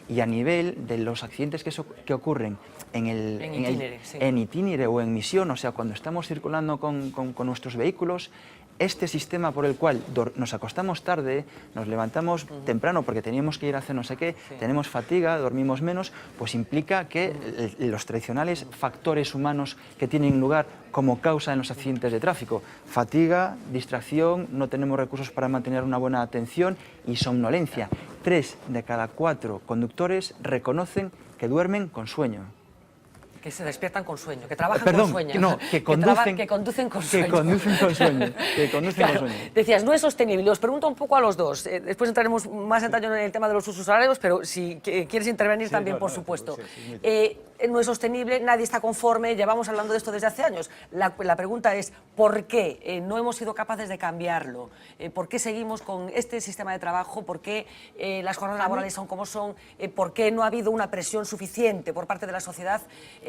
H: Y a nivel de los accidentes que ocurren en itinere o en misión, o sea, cuando estamos circulando con nuestros vehículos, este sistema por el cual nos acostamos tarde, nos levantamos temprano porque teníamos que ir a hacer no sé qué, tenemos fatiga, dormimos menos, pues implica que los tradicionales factores humanos que tienen lugar como causa en los accidentes de tráfico, fatiga, distracción, no tenemos recursos para mantener una buena atención y somnolencia. 3 de cada 4 conductores reconocen que duermen con sueño.
A: Que se despiertan con sueño, que trabajan con sueño.
H: No, que conducen
A: con sueño.
H: Que conducen con sueño.
A: Claro, decías, no es sostenible. Os pregunto un poco a los dos. Después entraremos más en detalle en el tema de los usos horarios, pero si quieres intervenir también, por supuesto. No es sostenible, nadie está conforme, llevamos hablando de esto desde hace años. La pregunta es, ¿por qué no hemos sido capaces de cambiarlo? ¿Por qué seguimos con este sistema de trabajo? ¿Por qué las jornadas laborales son como son? ¿Por qué no ha habido una presión suficiente por parte de la sociedad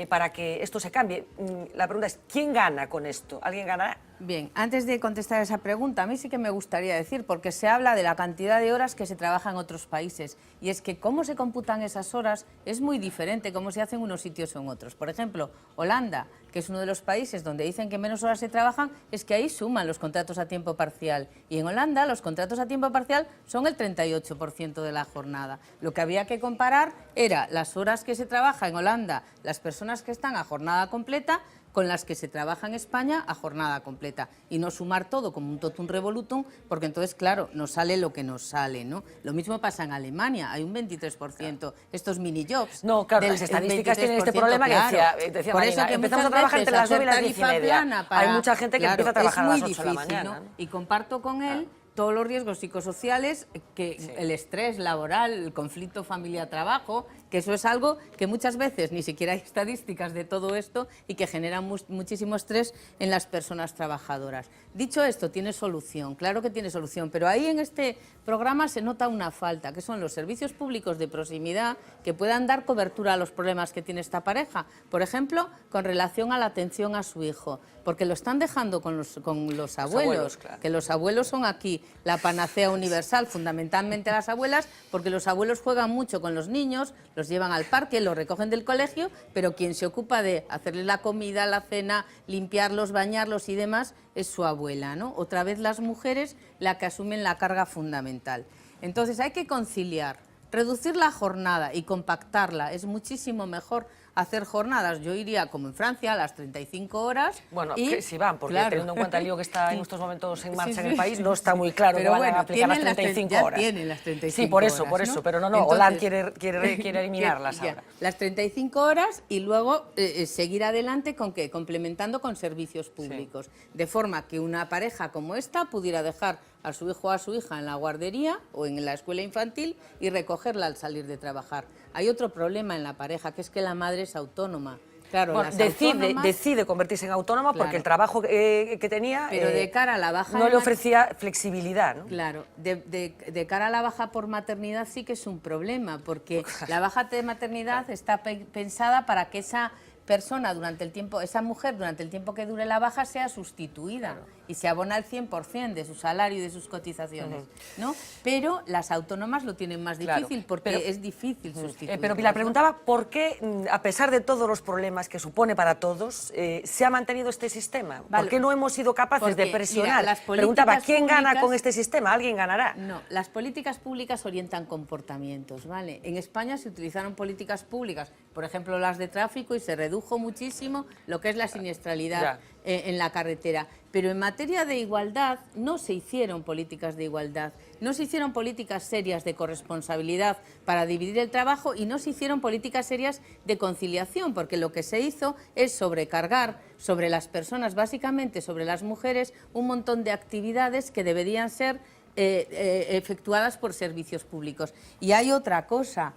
A: para que esto se cambie? La pregunta es, ¿quién gana con esto? ¿Alguien ganará?
G: Bien, antes de contestar esa pregunta, a mí sí que me gustaría decir, porque se habla de la cantidad de horas que se trabaja en otros países, y es que cómo se computan esas horas es muy diferente cómo se hace en unos sitios o en otros. Por ejemplo, Holanda, que es uno de los países donde dicen que menos horas se trabajan, es que ahí suman los contratos a tiempo parcial. Y en Holanda los contratos a tiempo parcial son el 38% de la jornada. Lo que había que comparar era las horas que se trabaja en Holanda, las personas que están a jornada completa, con las que se trabaja en España a jornada completa, y no sumar todo como un totum revolutum, porque entonces, claro, nos sale lo que nos sale, ¿no? Lo mismo pasa en Alemania, hay un 23%, estos mini-jobs.
A: No, claro, las estadísticas tienen este problema que decía
G: por
A: Marina,
G: eso que
A: empezamos a trabajar entre las 9 y las 10:30. Hay mucha gente que empieza a trabajar a las 8 de la mañana, ¿no?
G: Y comparto con él todos los riesgos psicosociales, el estrés laboral, el conflicto familia-trabajo, que eso es algo que muchas veces ni siquiera hay estadísticas de todo esto y que genera muchísimo estrés en las personas trabajadoras. Dicho esto, tiene solución, claro que tiene solución, pero ahí en este programa se nota una falta, que son los servicios públicos de proximidad que puedan dar cobertura a los problemas que tiene esta pareja. Por ejemplo, con relación a la atención a su hijo, porque lo están dejando con los abuelos, claro. Que los abuelos son aquí la panacea universal, fundamentalmente las abuelas, porque los abuelos juegan mucho con los niños, los llevan al parque, los recogen del colegio, pero quien se ocupa de hacerles la comida, la cena, limpiarlos, bañarlos y demás es su abuela, ¿no? Otra vez las mujeres las que asumen la carga fundamental. Entonces hay que conciliar, reducir la jornada y compactarla, es muchísimo mejor hacer jornadas. Yo iría, como en Francia, a las 35 horas.
A: Bueno,
G: y,
A: que si van, porque claro, teniendo en cuenta el lío que está en estos momentos en marcha en el país, no está muy claro
G: pero
A: que van a aplicar las 35 horas.
G: Tienen las 35
A: sí, por eso,
G: ¿no?
A: Pero no, Hollande quiere eliminarlas ahora.
G: Las 35 horas y luego seguir adelante con que complementando con servicios públicos, sí. De forma que una pareja como esta pudiera dejar a su hijo o a su hija en la guardería o en la escuela infantil y recogerla al salir de trabajar. Hay otro problema en la pareja, que es que la madre es autónoma. Claro,
A: bueno, decide convertirse en autónoma, claro, porque el trabajo que tenía
G: pero de cara a la baja
A: no le ofrecía flexibilidad, ¿no?
G: Claro, de cara a la baja por maternidad sí que es un problema, porque la baja de maternidad está pensada para que esa persona durante el tiempo, esa mujer durante el tiempo que dure la baja sea sustituida. Claro. y se abona el 100% de su salario y de sus cotizaciones, ¿no? Pero las autónomas lo tienen más difícil porque es difícil sustituir.
A: Pero Pilar preguntaba por qué, a pesar de todos los problemas que supone para todos, se ha mantenido este sistema. ¿Por qué no hemos sido capaces de presionar?
G: Mira,
A: Preguntaba, ¿quién gana con este sistema? ¿Alguien ganará?
G: No, las políticas públicas orientan comportamientos, ¿vale? En España se utilizaron políticas públicas, por ejemplo las de tráfico, y se redujo muchísimo lo que es la siniestralidad en la carretera. Pero en materia de igualdad no se hicieron políticas de igualdad, no se hicieron políticas serias de corresponsabilidad para dividir el trabajo y no se hicieron políticas serias de conciliación, porque lo que se hizo es sobrecargar sobre las personas, básicamente sobre las mujeres, un montón de actividades que deberían ser efectuadas por servicios públicos. Y hay otra cosa,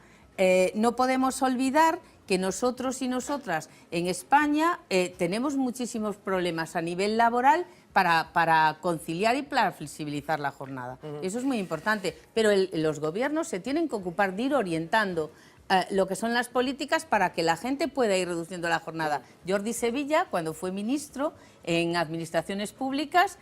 G: no podemos olvidar que nosotros y nosotras en España tenemos muchísimos problemas a nivel laboral para conciliar y para flexibilizar la jornada. Eso es muy importante, pero los gobiernos se tienen que ocupar de ir orientando lo que son las políticas para que la gente pueda ir reduciendo la jornada. Jordi Sevilla, cuando fue ministro en Administraciones Públicas,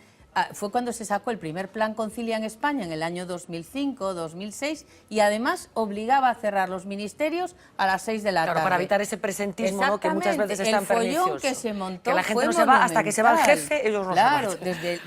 G: fue cuando se sacó el primer plan Concilia en España en el año 2005-2006 y además obligaba a cerrar los ministerios a las 6 de la tarde.
A: Para evitar ese presentismo, ¿no? Que muchas veces es tan pernicioso.
G: El follón que se montó
A: que la gente
G: fue
A: no se va hasta que se va el jefe, ellos no se van.
G: Claro,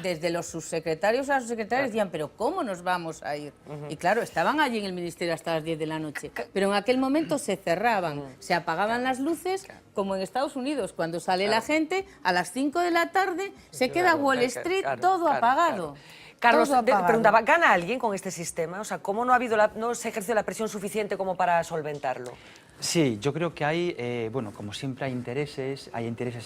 G: desde los subsecretarios a los secretarios decían, pero ¿cómo nos vamos a ir? Y claro, estaban allí en el ministerio hasta las 10 de la noche, pero en aquel momento se cerraban, se apagaban las luces, como en Estados Unidos, cuando sale la gente, a las 5 de la tarde se queda Wall Street todo apagado.
A: Carlos, preguntaba, ¿gana alguien con este sistema? O sea, ¿cómo no se ejerce la presión suficiente como para solventarlo?
H: Sí, yo creo que hay, bueno, como siempre hay intereses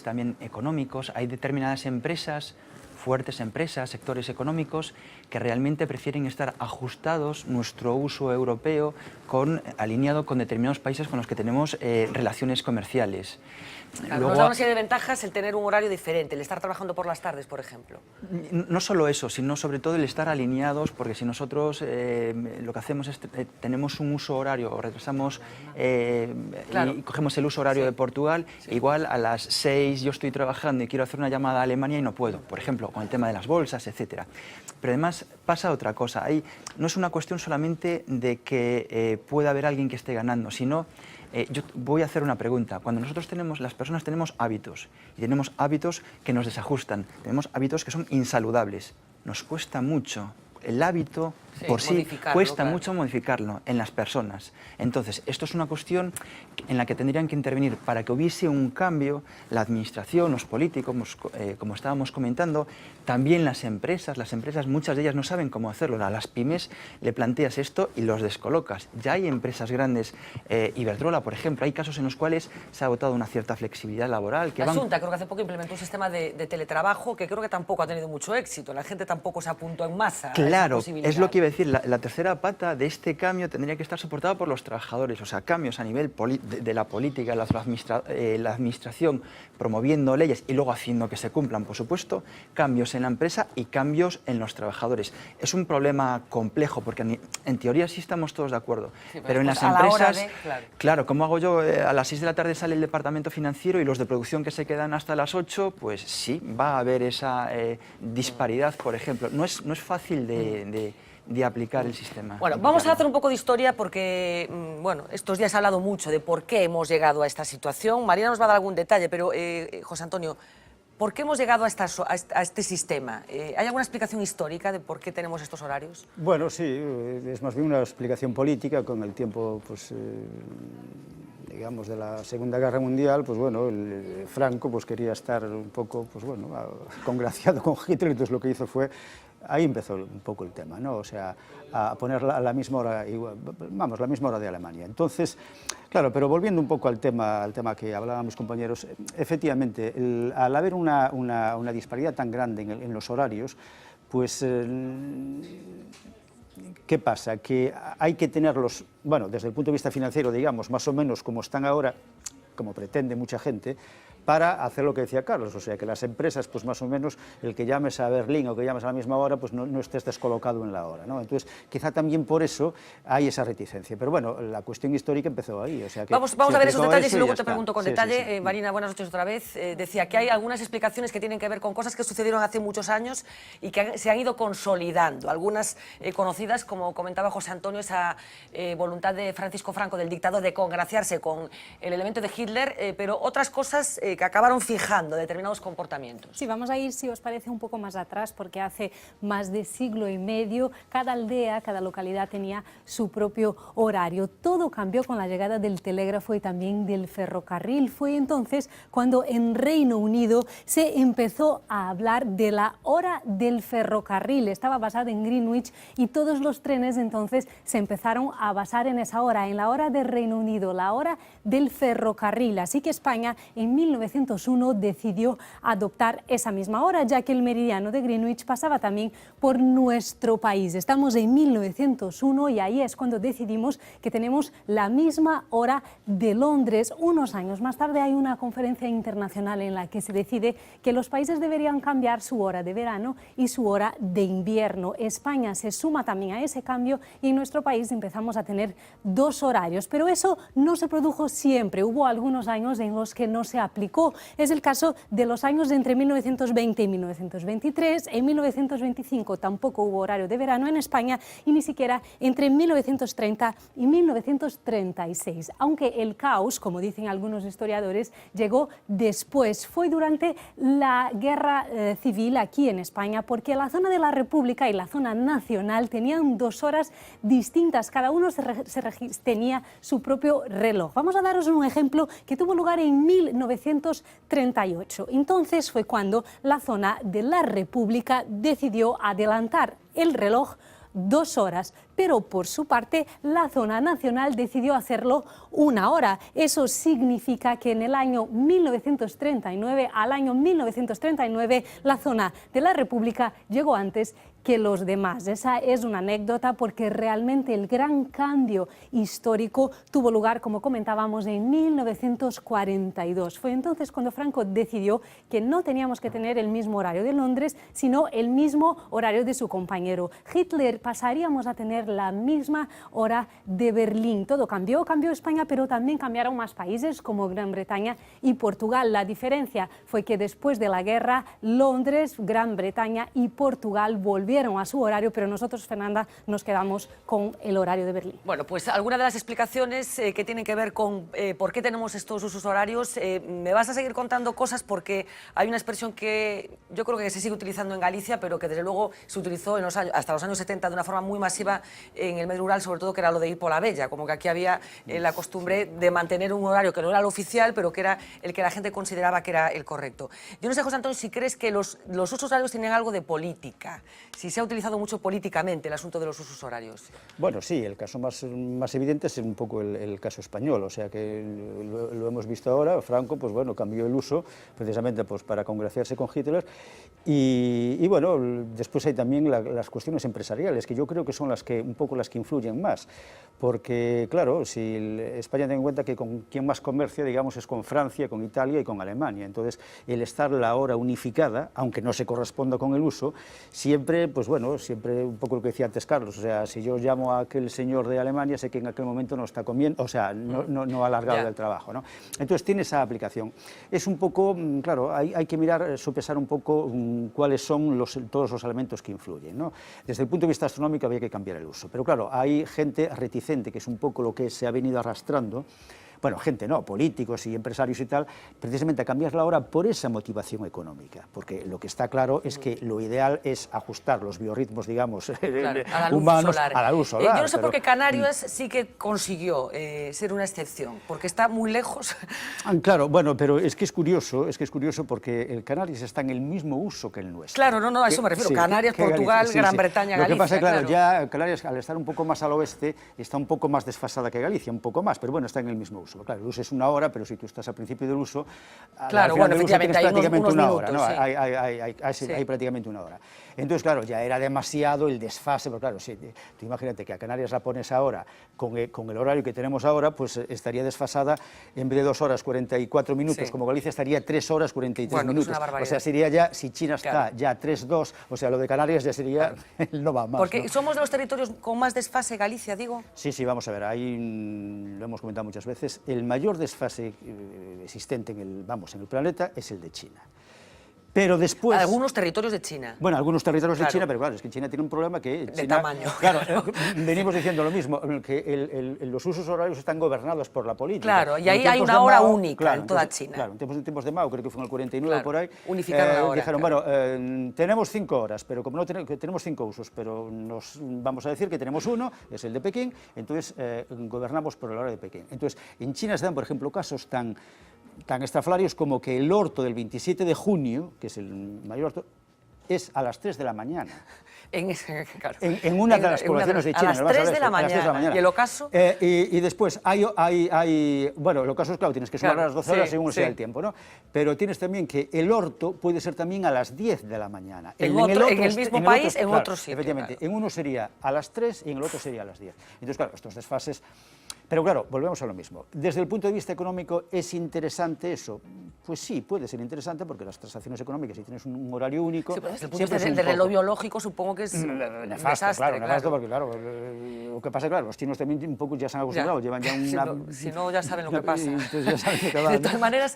H: también económicos, hay determinadas empresas, fuertes empresas, sectores económicos, que realmente prefieren estar ajustados nuestro uso europeo alineado con determinados países con los que tenemos relaciones comerciales.
A: Luego, nos da una serie de ventajas el tener un horario diferente, el estar trabajando por las tardes, por ejemplo.
H: No solo eso, sino sobre todo el estar alineados, porque si nosotros lo que hacemos es tenemos un uso horario, o retrasamos y cogemos el uso horario de Portugal, igual a las 6 yo estoy trabajando y quiero hacer una llamada a Alemania y no puedo, por ejemplo, con el tema de las bolsas, etcétera. Pero además pasa otra cosa, ahí no es una cuestión solamente de que pueda haber alguien que esté ganando, sino yo voy a hacer una pregunta. Cuando nosotros las personas tenemos hábitos, y tenemos hábitos que nos desajustan, tenemos hábitos que son insaludables, nos cuesta mucho. El hábito por sí cuesta mucho modificarlo en las personas. Entonces, esto es una cuestión en la que tendrían que intervenir para que hubiese un cambio la administración, los políticos, como estábamos comentando, también las empresas muchas de ellas no saben cómo hacerlo. A las pymes le planteas esto y los descolocas. Ya hay empresas grandes, Iberdrola, por ejemplo, hay casos en los cuales se ha votado una cierta flexibilidad laboral.
A: La Xunta creo que hace poco implementó un sistema de teletrabajo que creo que tampoco ha tenido mucho éxito. La gente tampoco se apuntó en masa.
H: Claro, es lo que iba a decir. La tercera pata de este cambio tendría que estar soportada por los trabajadores, o sea, cambios a nivel de la política, la administración promoviendo leyes y luego haciendo que se cumplan, por supuesto, cambios en la empresa y cambios en los trabajadores. Es un problema complejo porque en teoría sí estamos todos de acuerdo, pero en las empresas, claro, ¿cómo hago yo? A las 6 de la tarde sale el departamento financiero y los de producción que se quedan hasta las 8, pues sí, va a haber esa disparidad, por ejemplo. No es fácil de aplicar el sistema.
A: Bueno, vamos a hacer un poco de historia porque, bueno, estos días se ha hablado mucho de por qué hemos llegado a esta situación. María nos va a dar algún detalle, pero, José Antonio, ¿por qué hemos llegado a este sistema? ¿Hay alguna explicación histórica de por qué tenemos estos horarios?
I: Bueno, sí, es más bien una explicación política. Con el tiempo, pues, digamos, de la Segunda Guerra Mundial, pues bueno, Franco pues quería estar un poco, pues bueno, congraciado con Hitler, entonces lo que hizo fue, ahí empezó un poco el tema, ¿no? O sea, a poner a la misma hora, vamos, la misma hora de Alemania. Entonces, claro, pero volviendo un poco al tema que hablaban mis compañeros, efectivamente, al haber una disparidad tan grande en los horarios, pues, ¿qué pasa? Que hay que tenerlos, bueno, desde el punto de vista financiero, digamos, más o menos como están ahora, como pretende mucha gente, para hacer lo que decía Carlos, o sea, que las empresas, pues más o menos, el que llames a Berlín o que llames a la misma hora, pues no estés descolocado en la hora, ¿no? Entonces, quizá también por eso hay esa reticencia. Pero bueno, la cuestión histórica empezó ahí. O sea que
A: vamos a ver esos detalles y luego te pregunto con detalle.
I: Sí.
A: Marina, buenas noches otra vez. Decía que hay algunas explicaciones que tienen que ver con cosas que sucedieron hace muchos años y que se han ido consolidando. Algunas conocidas, como comentaba José Antonio, esa voluntad de Francisco Franco, del dictador, de congraciarse con el elemento de Hitler, pero otras cosas que acabaron fijando determinados comportamientos.
J: Sí, vamos a ir, si os parece, un poco más atrás, porque hace más de siglo y medio cada aldea, cada localidad tenía su propio horario. Todo cambió con la llegada del telégrafo y también del ferrocarril. Fue entonces cuando en Reino Unido se empezó a hablar de la hora del ferrocarril. Estaba basada en Greenwich y todos los trenes entonces se empezaron a basar en esa hora, en la hora de Reino Unido, la hora del ferrocarril. Así que España en 1901 decidió adoptar esa misma hora, ya que el meridiano de Greenwich pasaba también por nuestro país. Estamos en 1901 y ahí es cuando decidimos que tenemos la misma hora de Londres. Unos años más tarde hay una conferencia internacional en la que se decide que los países deberían cambiar su hora de verano y su hora de invierno. España se suma también a ese cambio y en nuestro país empezamos a tener dos horarios, pero eso no se produjo siempre. Hubo algunos años en los que no se aplicó. Es el caso de los años entre 1920 y 1923. En 1925 tampoco hubo horario de verano en España y ni siquiera entre 1930 y 1936. Aunque el caos, como dicen algunos historiadores, llegó después. Fue durante la guerra civil aquí en España, porque la zona de la República y la zona nacional tenían dos horas distintas. Cada uno tenía su propio reloj. Vamos a daros un ejemplo que tuvo lugar en 1938. Entonces fue cuando la zona de la República decidió adelantar el reloj 2 horas, pero por su parte la zona nacional decidió hacerlo 1 hora. Eso significa que en el año 1939, al año 1939, la zona de la República llegó antes que los demás. Esa es una anécdota porque realmente el gran cambio histórico tuvo lugar, como comentábamos, en 1942. Fue entonces cuando Franco decidió que no teníamos que tener el mismo horario de Londres, sino el mismo horario de su compañero. Hitler pasaríamos a tener la misma hora de Berlín. Todo cambió España, pero también cambiaron más países como Gran Bretaña y Portugal. La diferencia fue que después de la guerra, Londres, Gran Bretaña y Portugal volvieron a su horario, pero nosotros, Fernanda, nos quedamos con el horario de Berlín.
A: Bueno, pues algunas de las explicaciones que tienen que ver con por qué tenemos estos usos horarios, me vas a seguir contando cosas porque hay una expresión que yo creo que se sigue utilizando en Galicia, pero que desde luego se utilizó en hasta los años 70 de una forma muy masiva en el medio rural, sobre todo, que era lo de ir por la bella, como que aquí había la costumbre de mantener un horario que no era el oficial, pero que era el que la gente consideraba que era el correcto. Yo no sé, José Antonio, si crees que los usos horarios tienen algo de política, si se ha utilizado mucho políticamente el asunto de los usos horarios.
I: Bueno, sí, el caso más evidente es un poco el caso español, o sea que lo hemos visto ahora. Franco, pues bueno, cambió el uso precisamente pues para congraciarse con Hitler y bueno, después hay también las cuestiones empresariales, que yo creo que son un poco las que influyen más, porque claro, si España tiene en cuenta que con quien más comercia, digamos, es con Francia, con Italia y con Alemania, entonces el estar la hora unificada, aunque no se corresponda con el uso, siempre, pues bueno, siempre un poco lo que decía antes Carlos, o sea, si yo llamo a aquel señor de Alemania, sé que en aquel momento no está comiendo, o sea, no ha alargado el trabajo, ¿no? Entonces tiene esa aplicación. Es un poco, claro, hay que mirar, sopesar un poco cuáles son todos los elementos que influyen, ¿no? Desde el punto de vista astronómico había que cambiar el uso, pero claro, hay gente reticente, que es un poco lo que se ha venido arrastrando. Bueno, gente no, políticos y empresarios y tal, precisamente a cambiar la hora por esa motivación económica, porque lo que está claro es que lo ideal es ajustar los biorritmos, digamos,
A: claro, a la
I: humanos
A: solar.
I: A la luz solar.
A: Yo no sé por qué Canarias sí que consiguió ser una excepción, porque está muy lejos.
I: Claro, bueno, pero es que es curioso porque el Canarias está en el mismo uso que el nuestro.
A: Claro, no, a eso me refiero, sí, Canarias, Portugal, Galicia, Gran Bretaña, Galicia.
I: Lo que pasa es que, claro, ya Canarias, al estar un poco más al oeste, está un poco más desfasada que Galicia, un poco más, pero bueno, está en el mismo uso. uso. Claro, el uso es una hora, pero si tú estás al principio del uso,
A: claro, bueno, efectivamente, hay
I: prácticamente
A: unos
I: una
A: minutos,
I: hora, ¿no?
A: Sí.
I: Hay prácticamente una hora. Entonces, claro, ya era demasiado el desfase, porque claro, si tú imagínate que a Canarias la pones ahora, con el horario que tenemos ahora, pues estaría desfasada, en vez de 2 horas 44 minutos, como Galicia, estaría 3 horas 43 minutos.
A: Es una barbaridad.
I: O sea, sería ya, si China está ya 3-2, o sea, lo de Canarias ya sería, no va más.
A: Porque
I: ¿no?
A: somos de los territorios con más desfase, Galicia, digo.
I: Sí, vamos a ver, ahí lo hemos comentado muchas veces, el mayor desfase existente en el planeta es el de China. Pero después...
A: Algunos territorios de China.
I: Bueno, algunos territorios de China, pero claro, es que China tiene un problema que...
A: De tamaño.
I: Claro, venimos diciendo lo mismo, que los usos horarios están gobernados por la política.
A: Claro, y ahí hay una hora única en toda China.
I: Claro, en tiempos de Mao, creo que fue en el 49 por ahí,
A: unificaron la hora.
I: dijeron, bueno, tenemos 5 horas, pero como no tenemos 5 usos, pero vamos a decir que tenemos uno, es el de Pekín, entonces gobernamos por la hora de Pekín. Entonces, en China se dan, por ejemplo, casos tan estrafalarios como que el orto del 27 de junio, que es el mayor orto, es a las 3 de la mañana. En una de las poblaciones de China.
A: A las 3 de la mañana. ¿Y el ocaso?
I: Y después bueno, el ocaso es claro, tienes que sumar a las 12 horas según sea el tiempo, ¿no? Pero tienes también que el orto puede ser también a las 10 de la mañana.
A: En el mismo país, en otro sitio.
I: Efectivamente, en uno sería a las 3 y en el otro sería a las 10. Entonces, claro, estos desfases... Pero claro, volvemos a lo mismo. Desde el punto de vista económico, ¿es interesante eso? Pues sí, puede ser interesante porque las transacciones económicas, si tienes un horario único...
A: Sí, pero desde el punto de vista del reloj biológico supongo que es
I: nefasto, nefasto, porque claro, lo que pasa, claro, los chinos también un poco ya se han acostumbrado, llevan ya una...
A: Si no, ya saben lo que pasa.
I: Entonces ya saben lo que va,
A: de todas maneras,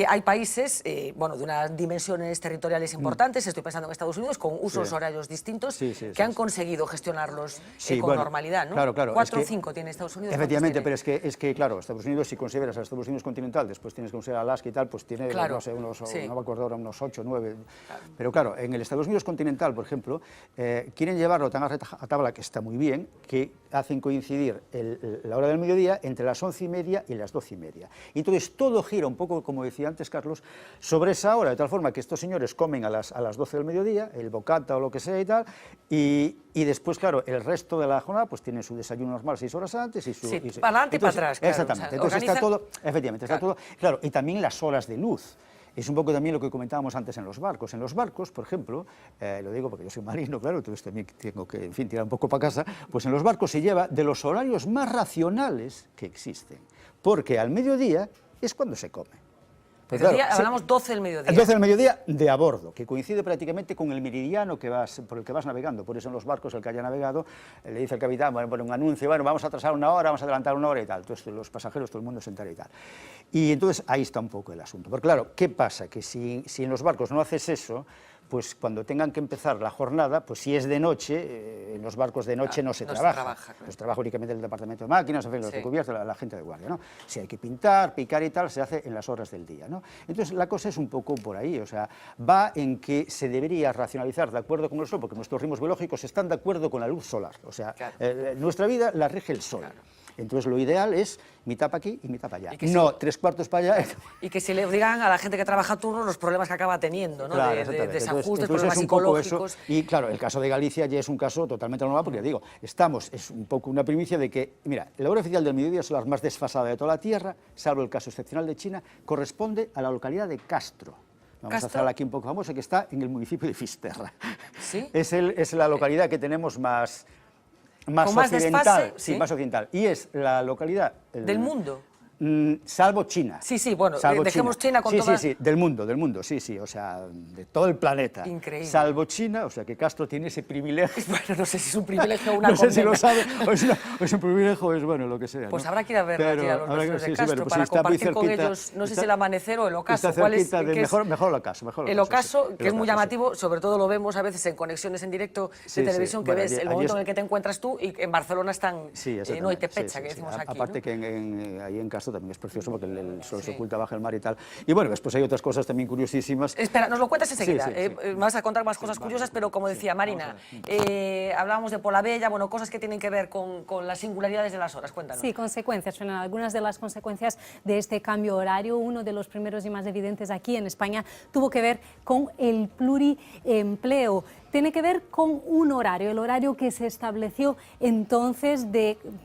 A: hay países, bueno, de unas dimensiones territoriales importantes, estoy pensando en Estados Unidos, con usos horarios distintos, que han conseguido gestionarlos con normalidad, ¿no?
I: Claro.
A: 4 o 5 tiene Estados Unidos.
I: Efectivamente, pero es que, claro, Estados Unidos, si consideras a Estados Unidos continental, después tienes que considerar Alaska y tal, pues tiene, no sé, no me acuerdo ahora, unos 8 o 9. Pero claro, en el Estados Unidos continental, por ejemplo, quieren llevarlo tan a tabla, que está muy bien, que hacen coincidir la hora del mediodía entre las 11:30 y las 12:30. Y entonces todo gira un poco, como decía antes Carlos, sobre esa hora, de tal forma que estos señores comen a las 12 del mediodía, el bocata o lo que sea y tal, y después, claro, el resto de la jornada pues tienen su desayuno normal 6 horas antes y su...
A: Sí, para adelante y para atrás, claro.
I: Exactamente,
A: O sea,
I: entonces está todo, efectivamente, está todo, claro, y también las horas de luz. Es un poco también lo que comentábamos antes en los barcos. En los barcos, por ejemplo, lo digo porque yo soy marino, claro, entonces también tengo que, en fin, tirar un poco para casa, pues en los barcos se lleva de los horarios más racionales que existen, porque al mediodía es cuando se come.
A: Pues claro, hablamos 12 del mediodía.
I: 12 del mediodía de a bordo, que coincide prácticamente con el meridiano por el que vas navegando. Por eso en los barcos, el que haya navegado, le dice al capitán, bueno, pone un anuncio, bueno, vamos a atrasar una hora, vamos a adelantar una hora y tal. Entonces los pasajeros, todo el mundo se entera y tal. Y entonces ahí está un poco el asunto. Porque claro, ¿qué pasa? Que si en los barcos no haces eso, pues cuando tengan que empezar la jornada, pues si es de noche, en los barcos de noche no se trabaja. Pues trabaja únicamente el departamento de máquinas, en fin, los recubiertos, la gente de guardia, ¿no? Si hay que pintar, picar y tal, se hace en las horas del día, ¿no? Entonces la cosa es un poco por ahí, o sea, va en que se debería racionalizar de acuerdo con el sol, porque nuestros ritmos biológicos están de acuerdo con la luz solar, o sea, nuestra vida la rige el sol. Entonces lo ideal es mitad para aquí y mitad para allá. No, 3/4 para allá.
A: Y que se le digan a la gente que trabaja a turno los problemas que acaba teniendo, ¿no?
I: Claro,
A: de desajustes,
I: entonces
A: problemas
I: es un poco
A: psicológicos.
I: eso. Y claro, el caso de Galicia ya es un caso totalmente normal, porque digo, es un poco una primicia de que, mira, la hora oficial del mediodía es la más desfasada de toda la Tierra, salvo el caso excepcional de China, corresponde a la localidad de Castro. Vamos a hacer aquí un poco famosa, que está en el municipio de Fisterra.
A: ¿Sí?
I: Es la localidad que tenemos más occidental,
A: desfase,
I: sí, más occidental, y es la localidad
A: del mundo.
I: Salvo China.
A: Sí, bueno, dejemos China con todas...
I: Sí, del mundo, sí, o sea, de todo el planeta.
A: Increíble.
I: Salvo China, o sea, que Castro tiene ese privilegio.
A: Bueno, no sé si es un privilegio o una
I: no sé si
A: condena.
I: lo sabe, o es un privilegio, es bueno, lo que sea.
A: Pues
I: ¿no?
A: habrá que ir a ver a los vecinos de Castro para compartir con ellos, no sé si el amanecer o el ocaso.
I: Mejor el ocaso.
A: El ocaso, que es muy llamativo, sobre todo lo vemos a veces en conexiones en directo de televisión, que ves el momento en el que te encuentras tú, y en Barcelona están no y te pecha, que decimos aquí.
I: Aparte que ahí en Castro también es precioso, porque el sol se oculta bajo el mar y tal. Y bueno, después hay otras cosas también curiosísimas.
A: Espera, nos lo cuentas enseguida. Vas a contar más cosas curiosas, pero como decía Marina, hablábamos de Polavella, bueno, cosas que tienen que ver con las singularidades de las horas. Cuéntanos.
J: Sí, consecuencias. Son algunas de las consecuencias de este cambio horario. Uno de los primeros y más evidentes aquí en España tuvo que ver con el pluriempleo. tiene que ver con un horario, el horario que se estableció entonces,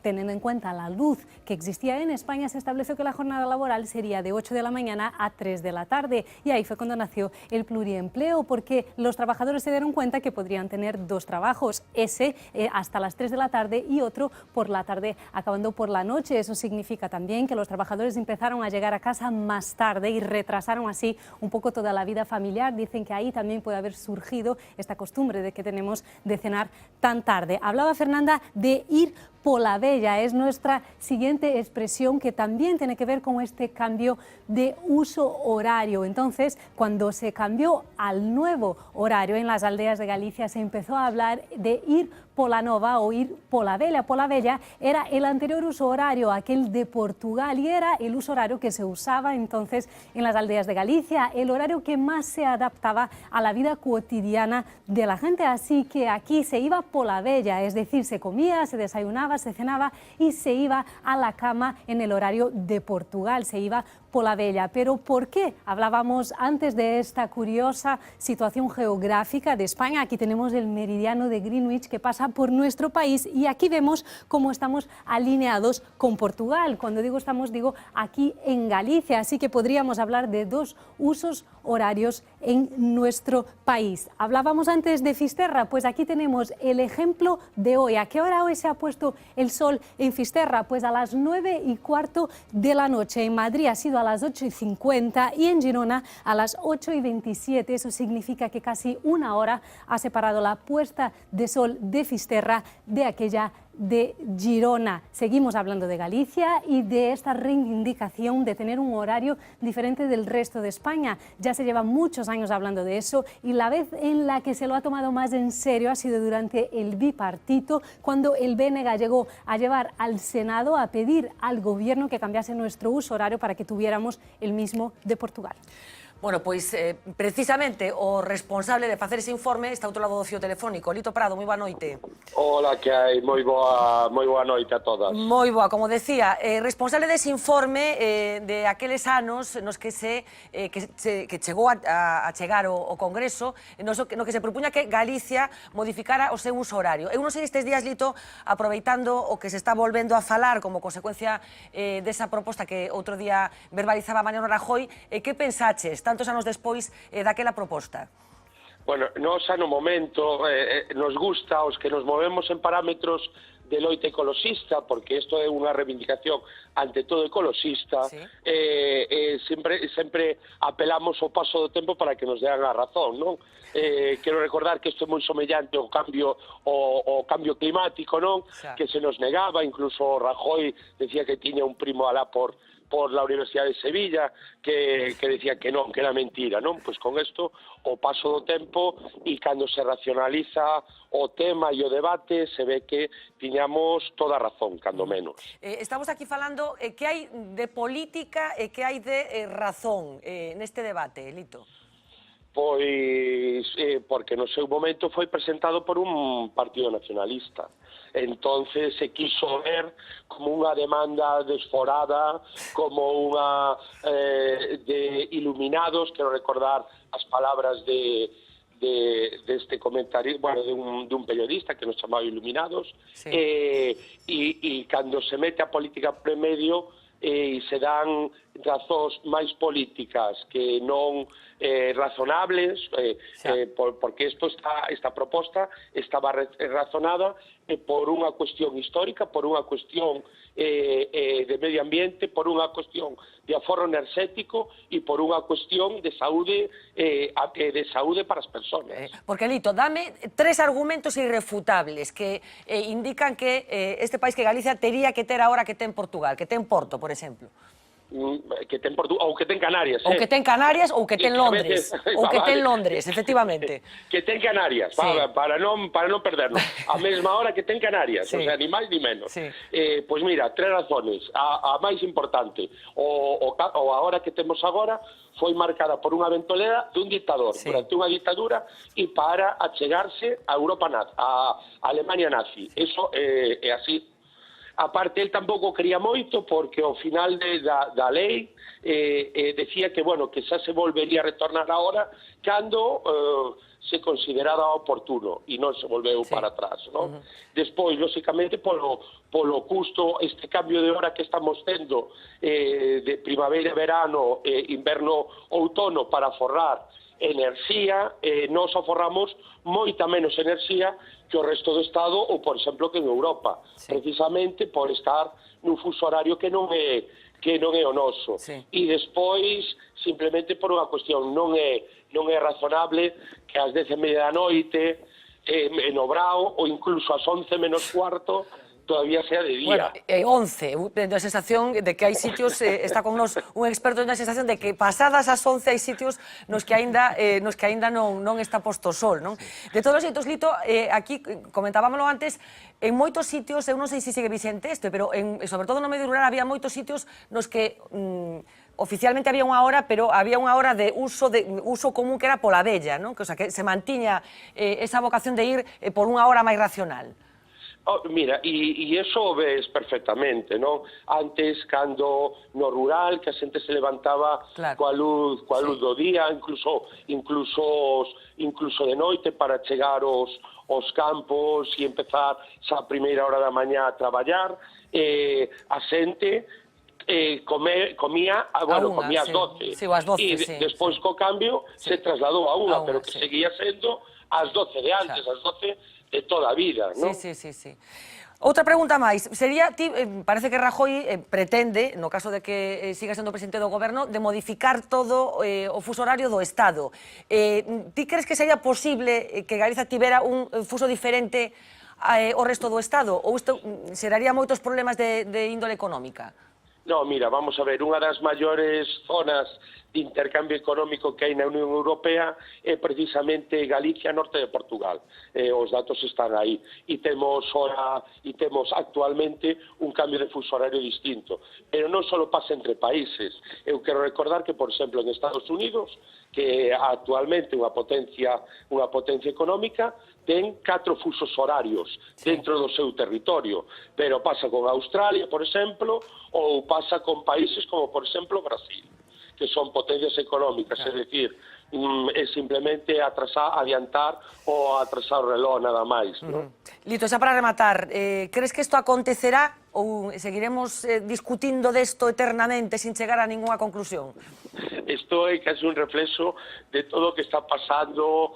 J: teniendo en cuenta la luz que existía en España, se estableció que la jornada laboral sería de 8 de la mañana a 3 de la tarde, y ahí fue cuando nació el pluriempleo, porque los trabajadores se dieron cuenta que podrían tener dos trabajos, ese hasta las 3 de la tarde y otro por la tarde acabando por la noche. Eso significa también que los trabajadores empezaron a llegar a casa más tarde y retrasaron así un poco toda la vida familiar. Dicen que ahí también puede haber surgido esta costumbre de que tenemos de cenar tan tarde. Hablaba Fernanda de ir pola vella, es nuestra siguiente expresión que también tiene que ver con este cambio de uso horario. Entonces, cuando se cambió al nuevo horario en las aldeas de Galicia, se empezó a hablar de ir pola nova o ir pola vella. Pola vella era el anterior uso horario, aquel de Portugal, y era el uso horario que se usaba entonces en las aldeas de Galicia, el horario que más se adaptaba a la vida cotidiana de la gente. Así que aquí se iba pola vella, es decir, se comía, se desayunaba, se cenaba y se iba a la cama en el horario de Portugal, se iba pola vella. Pero ¿por qué? Hablábamos antes de esta curiosa situación geográfica de España. Aquí tenemos el meridiano de Greenwich que pasa por nuestro país y aquí vemos cómo estamos alineados con Portugal. Cuando digo estamos, digo aquí en Galicia, así que podríamos hablar de dos usos horarios en nuestro país. Hablábamos antes de Fisterra, pues aquí tenemos el ejemplo de hoy. ¿A qué hora hoy se ha puesto el sol en Fisterra? Pues a las 9:15 de la noche. En Madrid ha sido a las 8:50 y en Girona a las 8:27. Eso significa que casi una hora ha separado la puesta de sol de Fisterra de aquella de Girona. Seguimos hablando de Galicia y de esta reivindicación de tener un horario diferente del resto de España. Ya se lleva muchos años hablando de eso y la vez en la que se lo ha tomado más en serio ha sido durante el bipartito, cuando el BNG llegó a llevar al Senado a pedir al gobierno que cambiase nuestro uso horario para que tuviéramos el mismo de Portugal.
A: Bueno, pois precisamente o responsable de facer ese informe está ao outro lado do fío telefónico. Lito Prado, moi boa noite.
P: Hola, que hai? Moi boa noite a todas.
A: Moi boa, como decía, responsable dese informe de aqueles anos nos que que chegou a chegar o Congreso, no que se propuña que Galicia modificara o seu uso horario. Eu non sei estes días, Lito, aproveitando o que se está volvendo a falar como consecuencia desa proposta que outro día verbalizaba Mariano Rajoy, que pensaches tantos anos despois daquela proposta?
P: Bueno, nos no momento nos gusta aos que nos movemos en parámetros de loita ecoloxista, porque isto é unha reivindicación ante todo ecoloxista, sí. Sempre apelamos ao paso do tempo para que nos dean a razón, non? Quero recordar que isto é moi semellante ao cambio climático, non? Sí. Que se nos negaba, incluso Rajoy decía que tiña un primo alá por la Universidade de Sevilla que decía que non, que era mentira, non? Pois con isto, o paso do tempo e cando se racionaliza o tema e o debate, se ve que tiñamos toda a razón, cando menos.
A: Estamos aquí falando que hai de política e que hai de razón neste debate, Lito.
P: Pois porque no seu momento foi presentado por un partido nacionalista. Entonces se quiso ver como unha demanda desforada, como unha de iluminados. Quero recordar as palabras deste comentario, bueno, dun periodista que nos chamaba iluminados, sí. E cando se mete a política premedio e se dan razóns máis políticas que non razonables, porque esta proposta estaba razonada por unha cuestión histórica, por unha cuestión de medio ambiente, por unha cuestión de aforro enerxético e por unha cuestión de saúde para as persoas.
A: Porque, Lito, dame tres argumentos irrefutables que indican que este país, que Galicia, tería que ter ahora que ten Portugal, que ten Porto, por exemplo.
P: Que ten Portugal, ou que ten Canarias.
A: Ou que ten Canarias, ou que ten Londres. Ou que ten Londres, efectivamente.
P: Que ten Canarias, sí. para non perdernos. A mesma hora que ten Canarias, sí. O sea, ni máis ni menos. Sí. Pois mira, tres razones. A máis importante, o hora que temos agora, foi marcada por unha ventolera dun dictador, sí. Durante unha dictadura e para achegarse a Europa a Alemania nazi. Eso é así. Aparte, él tampouco quería moito porque ao final da lei decía que, bueno, que xa se volvería a retornar agora cando se considerara oportuno e non se volveu para atrás, non? Despois, lóxicamente, polo custo, este cambio de hora que estamos tendo de primavera, verano, inverno, outono para aforrar enerxía, nós aforramos moita menos enerxía que o resto do Estado ou, por exemplo, que en Europa, precisamente por estar nun fuso horario que non é o noso. E despois, simplemente por unha cuestión, non é razonable que ás 10:30 da noite en Obrao ou incluso ás 11 menos cuarto todavía sea de día.
A: Bueno, 11, tengo a sensación de que hai sitios, está con nos un experto na sensación de que pasadas as 11 hai sitios nos que aínda non está posto o sol, non? De todos os xeitos, Lito, aquí comentábamoslo antes, en moitos sitios, eu non sei se sigue vixente este, pero sobre todo no medio rural había moitos sitios nos que oficialmente había unha hora, pero había unha hora de uso común que era pola vella, non? Que, o sea, que se mantiña esa vocación de ir por unha hora máis racional.
P: Mira, e iso ves perfectamente, non? Antes, cando no rural, que a xente se levantaba coa luz do día, incluso de noite para chegar aos campos e empezar xa a primeira hora da mañá a traballar, a xente comía ás 12. E despois co cambio se trasladou a unha, pero que seguía sendo ás 12 de antes, ás 12 de toda a vida, non?
A: Sí. Outra pregunta máis. Parece que Rajoy pretende, no caso de que siga sendo presidente do goberno, de modificar todo o fuso horario do Estado. Ti crees que sería posible que Galiza tivera un fuso diferente ao resto do Estado? Ou isto xeraría moitos problemas de índole económica?
P: No, mira, vamos a ver, unha das maiores zonas de intercambio económico que hai na Unión Europea é precisamente Galicia, norte de Portugal. Os datos están aí. E temos actualmente un cambio de fuso horario distinto. Pero non só pasa entre países. Eu quero recordar que, por exemplo, en Estados Unidos, que actualmente unha potencia económica, ten 4 fusos horarios dentro do seu territorio, pero pasa con Australia, por exemplo, ou pasa con países como, por exemplo, Brasil, que son potencias económicas, é dicir, é simplemente adiantar ou atrasar o reloj, nada máis, non?
A: Lito, xa para rematar, crees que isto acontecerá ou seguiremos discutindo desto eternamente sin chegar a ninguna conclusión?
P: Isto é casi un reflexo de todo o que está pasando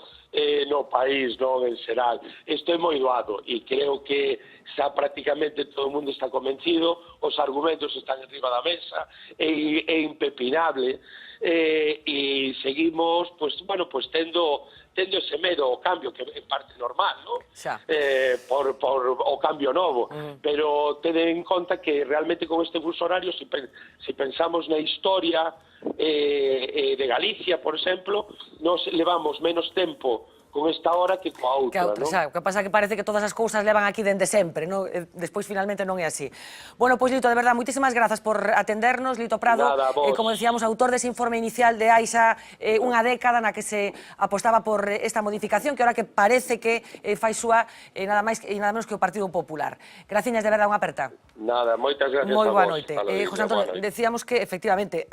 P: no país, non, en xeral. Isto é moi doado e creo que xa prácticamente todo o mundo está convencido, os argumentos están enriba da mesa, é impepinable, e seguimos, tendo ese medo ao cambio, que é parte normal, non? Por o cambio novo, pero tenen en conta que realmente con este fuso horario, se pensamos na historia de Galicia, por exemplo, nos levamos menos tempo con esta hora que coa outra, non?
A: O que pasa é que parece que todas as cousas levan aquí dende sempre, non? Despois finalmente non é así. Bueno, pois Lito, de verdade, moitísimas grazas por atendernos, Lito Prado, como decíamos, autor dese informe inicial de hai xa unha década na que se apostaba por esta modificación, que ahora que parece que fai súa nada máis e nada menos que o Partido Popular. Graciñas, de verdade, unha aperta.
P: Nada, moitas gracias a vos.
A: Moi boa noite. José Antonio, decíamos que, efectivamente,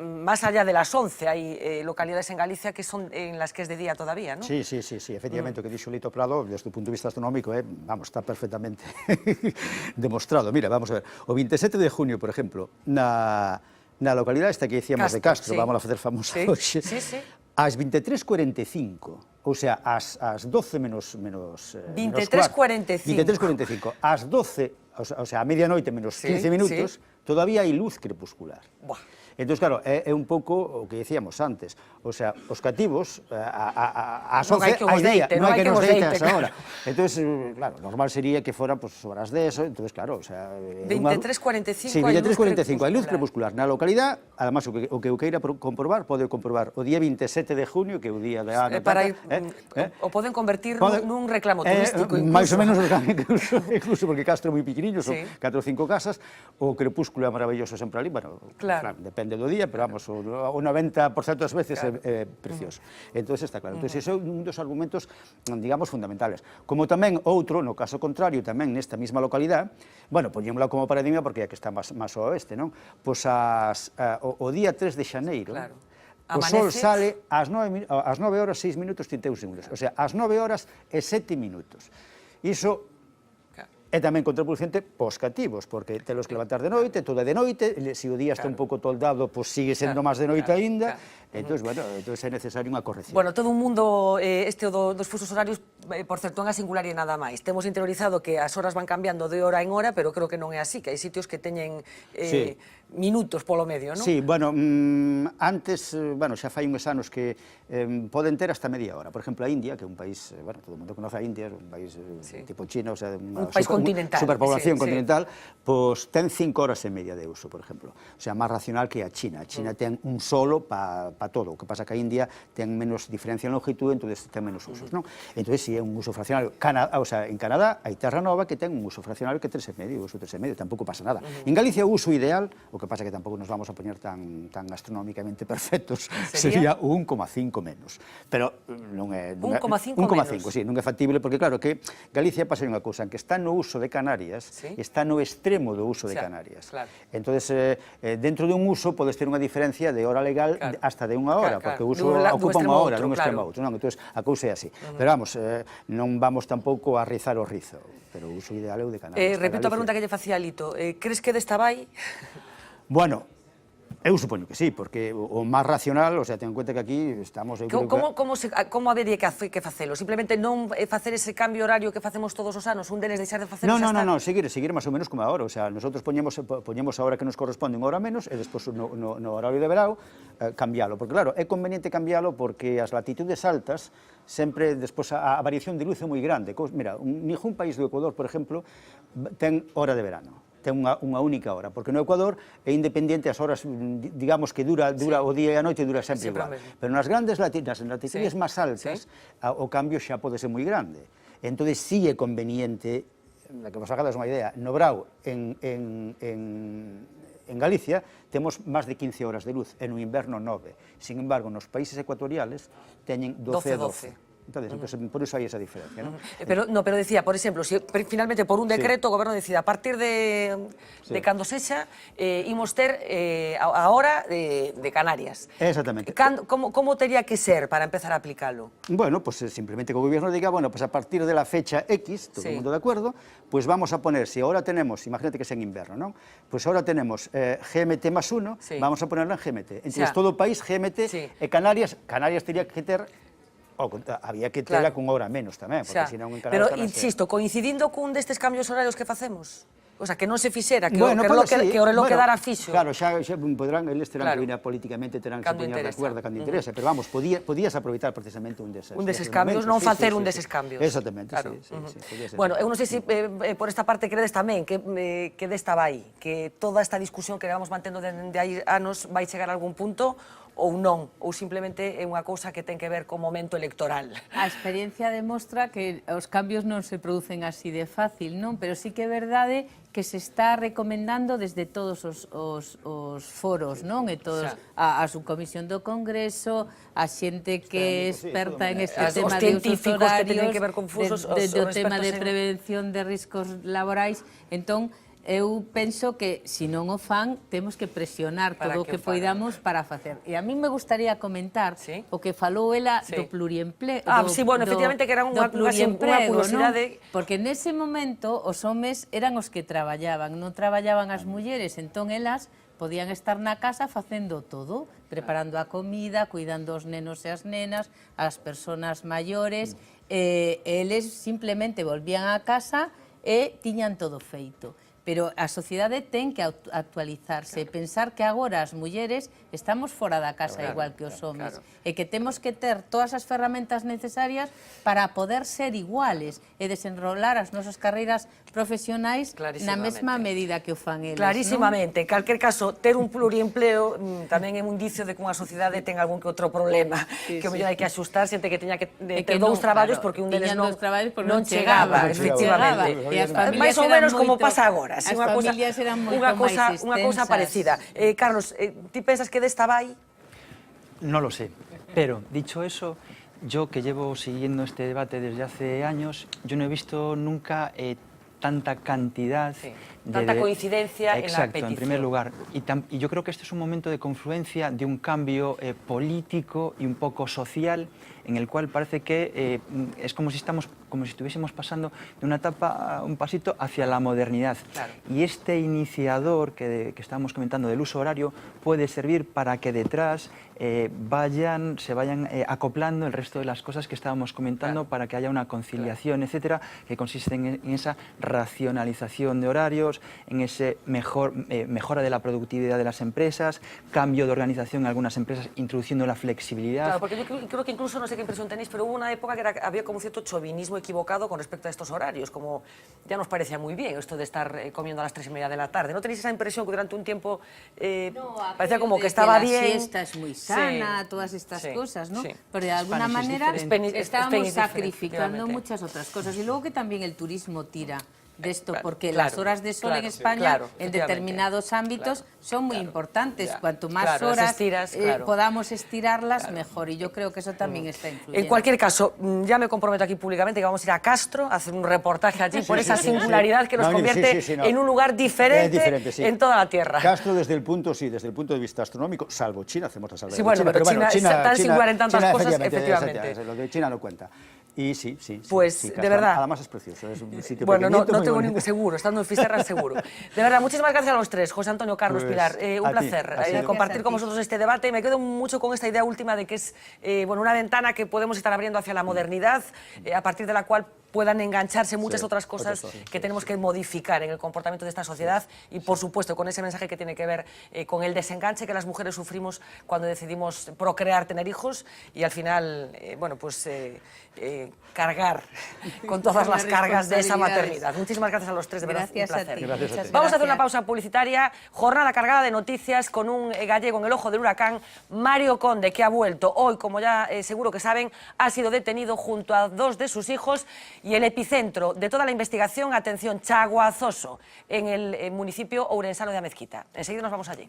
A: más allá de las 11, hai localidades en Galicia que son en las que es de día todavía, non?
I: Sí, efectivamente, o que dixo Lito Prado, desde o punto de vista astronómico, está perfectamente demostrado. Mira, vamos a ver, o 27 de junio, por exemplo, na localidade esta que dicíamos de Castro, vamos a facer famosa hoxe, ás 23:45, ou sea, ás 12 menos
A: 23:45.
I: Ás 12, o sea, a medianoite menos 15 minutos, todavía hai luz crepuscular. Entón, claro, é un pouco o que dicíamos antes, o sea, os cativos, ás 11 hai día, non hai que nos deite a esa hora. Entón, claro, normal sería que foran sobre as 10, entón, claro, o sea...
A: 23:45
I: sí, 23:45, hai luz crepuscular. Na localidade, además, o que eu queira comprobar, pode comprobar o día 27 de junio, que é o día de Ana.
A: O poden convertir nun reclamo turístico, incluso.
I: Mais ou menos, incluso, porque Castro é moi pequeniño, son 4 ou 5 casas, o crepúsculo é maravilloso sempre ali, bueno, depende do día, pero vamos, o 90% das veces é precioso. Entón, está claro. Entón, ese é un dos argumentos, digamos, fundamentales. Como tamén outro, no caso contrario, tamén nesta mesma localidade, bueno, poñémola como paradigma porque é que está máis ao oeste, non? Pois o día 3 de xaneiro, O sol sale ás 9 horas 6 minutos 31 segundos, o sea, ás 9 horas e 7 minutos. Iso é tamén contraproducente pos cativos, porque telos que levantar de noite, todo é de noite, se o día está un pouco toldado, pois sigue sendo máis de noite aínda, entón, bueno, entón é necesario unha corrección.
A: Bueno, todo un mundo, dos fusos horarios, por certo, unha singularidade nada máis. Temos interiorizado que as horas van cambiando de hora en hora, pero creo que non é así, que hai sitios que teñen minutos polo medio, non?
I: Sí, bueno, antes, bueno, xa fai uns anos que poden ter hasta media hora. Por exemplo, a India, que é un país, bueno, todo o mundo conoce a India, é un país tipo China, o sea,
A: un país continental.
I: Superpoblación continental, pois ten 5 horas e media de uso, por exemplo. O sea, máis racional que a China. A China ten un solo para todo. O que pasa que a India ten menos diferencia en longitud, entón ten menos usos, non? Entón, si é un uso fraccionario, o sea, en Canadá hai Terra Nova que ten un uso fraccionario que 3,5, uso 3,5, tampouco pasa nada. En Galicia o uso ideal, o que pasa que tampouco nos vamos a poñer tan astronómicamente perfectos, sería o 1,5 menos. Pero non é...
A: 1,5
I: menos? 1,5, sí, non é factible, porque claro que Galicia pasa unha cousa, que está no uso de Canarias, está no extremo do uso de Canarias. Entonces, dentro de un uso podes ter unha diferencia de hora legal hasta de unha hora, porque o uso ocupa unha hora, non extremo outro. Entón, a cousa é así. Pero vamos, non vamos tampouco a rizar o rizo, pero o uso ideal é o de Canarias.
A: Repito a pregunta que lle facía Lito, crees que desta vai?
I: Bueno, eu supoño que sí, porque o máis racional, o sea, ten en conta que aquí estamos...
A: Como habería que facelo? Simplemente non facer ese cambio horario que facemos todos os anos, un deles deixar de facelo?
I: Non, seguir máis ou menos como agora, o sea, nosotros poñemos a hora que nos corresponde unha hora menos e despois no horario de verao cambialo, porque claro, é conveniente cambialo porque as latitudes altas sempre, despois, a variación de luz é moi grande. Mira, ningún país do Ecuador, por exemplo, ten hora de verano. Ten unha única hora, porque no Ecuador é independiente as horas, digamos que dura o día e a noite, dura sempre igual. Pero nas grandes latitudes máis altas, o cambio xa pode ser moi grande. Entón, sí é conveniente, que vos hagades unha idea, no Brao, en Galicia, temos máis de 15 horas de luz, e no inverno 9. Sin embargo, nos países ecuatoriales teñen 12 e 12. Entonces, por eso hai esa diferencia, ¿no?
A: Pero decía, por exemplo, si finalmente por un decreto o goberno decide a partir de cando sexa, imos ter a hora de Canarias.
I: Exactamente.
A: Como tería que ser para empezar a aplicalo?
I: Bueno, pues simplemente que o gobierno diga, bueno, pues a partir de la fecha X, todo el mundo de acuerdo, pues vamos a poner, si ahora tenemos, imagínate que sea en invierno, ¿no? Pues ahora tenemos GMT más 1, vamos a ponerlo en GMT. Entonces, todo o país GMT e Canarias tería que ter... había que terla con hora menos tamén, porque senón en Canarias...
A: Pero, insisto, coincidindo cun destes cambios horarios que facemos? O sea, que non se fixera, que o reloj quedara fixo.
I: Claro, xa poderán, eles terán que vir políticamente, terán que se poñer de acordo cando interese, pero vamos, podías aproveitar precisamente un deses
A: cambios, non facer un deses cambios.
I: Exactamente, sí.
A: Bueno, eu non sei se por esta parte credes tamén que desta vai, que toda esta discusión que vamos mantendo dende hai anos vai chegar a algún punto ou non, ou simplemente é unha cousa que ten que ver co momento electoral.
G: A experiencia demostra que os cambios non se producen así de fácil, non? Pero sí que é verdade que se está recomendando desde todos os foros, non? E todos, a subcomisión do Congreso, a xente que é experta en este tema de usos horarios, do tema de prevención de riscos laborais. Entón, eu penso que, se non o fan, temos que presionar todo o que poidamos para facer. E a mí me gustaría comentar o que falou ela do pluriempleo.
A: Sí, bueno, efectivamente que era unha curiosidade.
G: Porque nese momento os homes eran os que traballaban, non traballaban as mulleres, entón elas podían estar na casa facendo todo, preparando a comida, cuidando os nenos e as nenas, as persoas maiores, e eles simplemente volvían á casa e tiñan todo feito. Pero a sociedade ten que actualizarse, pensar que agora as mulleres estamos fora da casa igual que os homes, e que temos que ter todas as ferramentas necesarias para poder ser iguales e desenrolar as nosas carreiras profesionais na mesma medida que o fan eles.
A: Clarísimamente. En calquer caso, ter un pluriempleo tamén é un indicio de que unha sociedade ten algún que outro problema, que o mellor hai que axustar, xente que teña que ter dous traballos porque un deles non chegaba, efectivamente. Mais ou menos como pasa agora.
G: As familias eran moito máis extensas.
A: Unha cousa parecida. Carlos, ti pensas que desta vai?
H: No lo sé, pero dicho eso, yo que llevo siguiendo este debate desde hace años, yo no he visto nunca tanta cantidad
A: Tanta coincidencia en la
H: Exacto,
A: petición.
H: en primer lugar. Y yo creo que este es un momento de confluencia de un cambio político y un poco social, en el cual parece que es como si estuviésemos pasando de una etapa, un pasito hacia la modernidad.
A: Claro.
H: Y este iniciador que estábamos comentando del uso horario puede servir para que detrás se vayan acoplando el resto de las cosas que estábamos comentando, para que haya una conciliación, etcétera, que consiste en esa racionalización de horarios, en ese mejora de la productividad de las empresas, cambio de organización en algunas empresas, introduciendo la flexibilidad.
A: Claro, porque yo creo que incluso, no sé qué impresión tenéis, pero hubo una época que había como cierto chauvinismo equivocado con respecto a estos horarios, como ya nos parecía muy bien esto de estar comiendo a las 3:30 de la tarde. ¿No tenéis esa impresión que durante un tiempo parecía como que estaba bien?
G: La siesta es muy sana, todas estas cosas, ¿no?
A: Sí.
G: Pero de alguna manera estábamos
A: es
G: sacrificando
A: diferente,
G: muchas otras cosas. Y luego que también el turismo tira de esto, porque
A: claro,
G: las horas de sol
A: claro,
G: en España,
A: claro,
G: en determinados ámbitos, son muy importantes. Cuanto más
A: Claro, las
G: horas
A: estiras,
G: podamos estirarlas, mejor. Y yo creo que eso también está influyendo.
A: En cualquier caso, ya me comprometo aquí públicamente que vamos a ir a Castro a hacer un reportaje allí por esa singularidad que nos convierte en un lugar diferente en toda la Tierra.
I: Castro desde el punto de vista astronómico, salvo China, hacemos la salvedad.
A: Sí, bueno, pero China es tan singular en tantas cosas, efectivamente.
I: Lo de China no cuenta. Y sí.
A: Pues, de verdad.
I: Además es precioso, es un sitio
A: bueno, no
I: pequeñito,
A: tengo ningún seguro, estando en Fisterra seguro. De verdad, muchísimas gracias a los tres, José Antonio, Carlos,
I: Pues,
A: Pilar. Un placer compartir con
G: ti.
A: vosotros este debate. Me quedo mucho con esta idea última de que es una ventana que podemos estar abriendo hacia la modernidad, a partir de la cual puedan engancharse muchas otras cosas que tenemos que modificar en el comportamiento de esta sociedad y, por supuesto, con ese mensaje que tiene que ver con el desenganche que las mujeres sufrimos cuando decidimos procrear, tener hijos y al final, cargar con todas las cargas de esa maternidad. Muchísimas gracias a los tres, de verdad, un placer. Vamos a hacer una pausa publicitaria, jornada cargada de noticias con un gallego en el ojo del huracán, Mario Conde, que ha vuelto hoy, como ya seguro que saben, ha sido detenido junto a 2 de sus hijos. Y el epicentro de toda la investigación, atención, Chaguazoso, en el municipio ourensano de Amezquita. Enseguida nos vamos allí.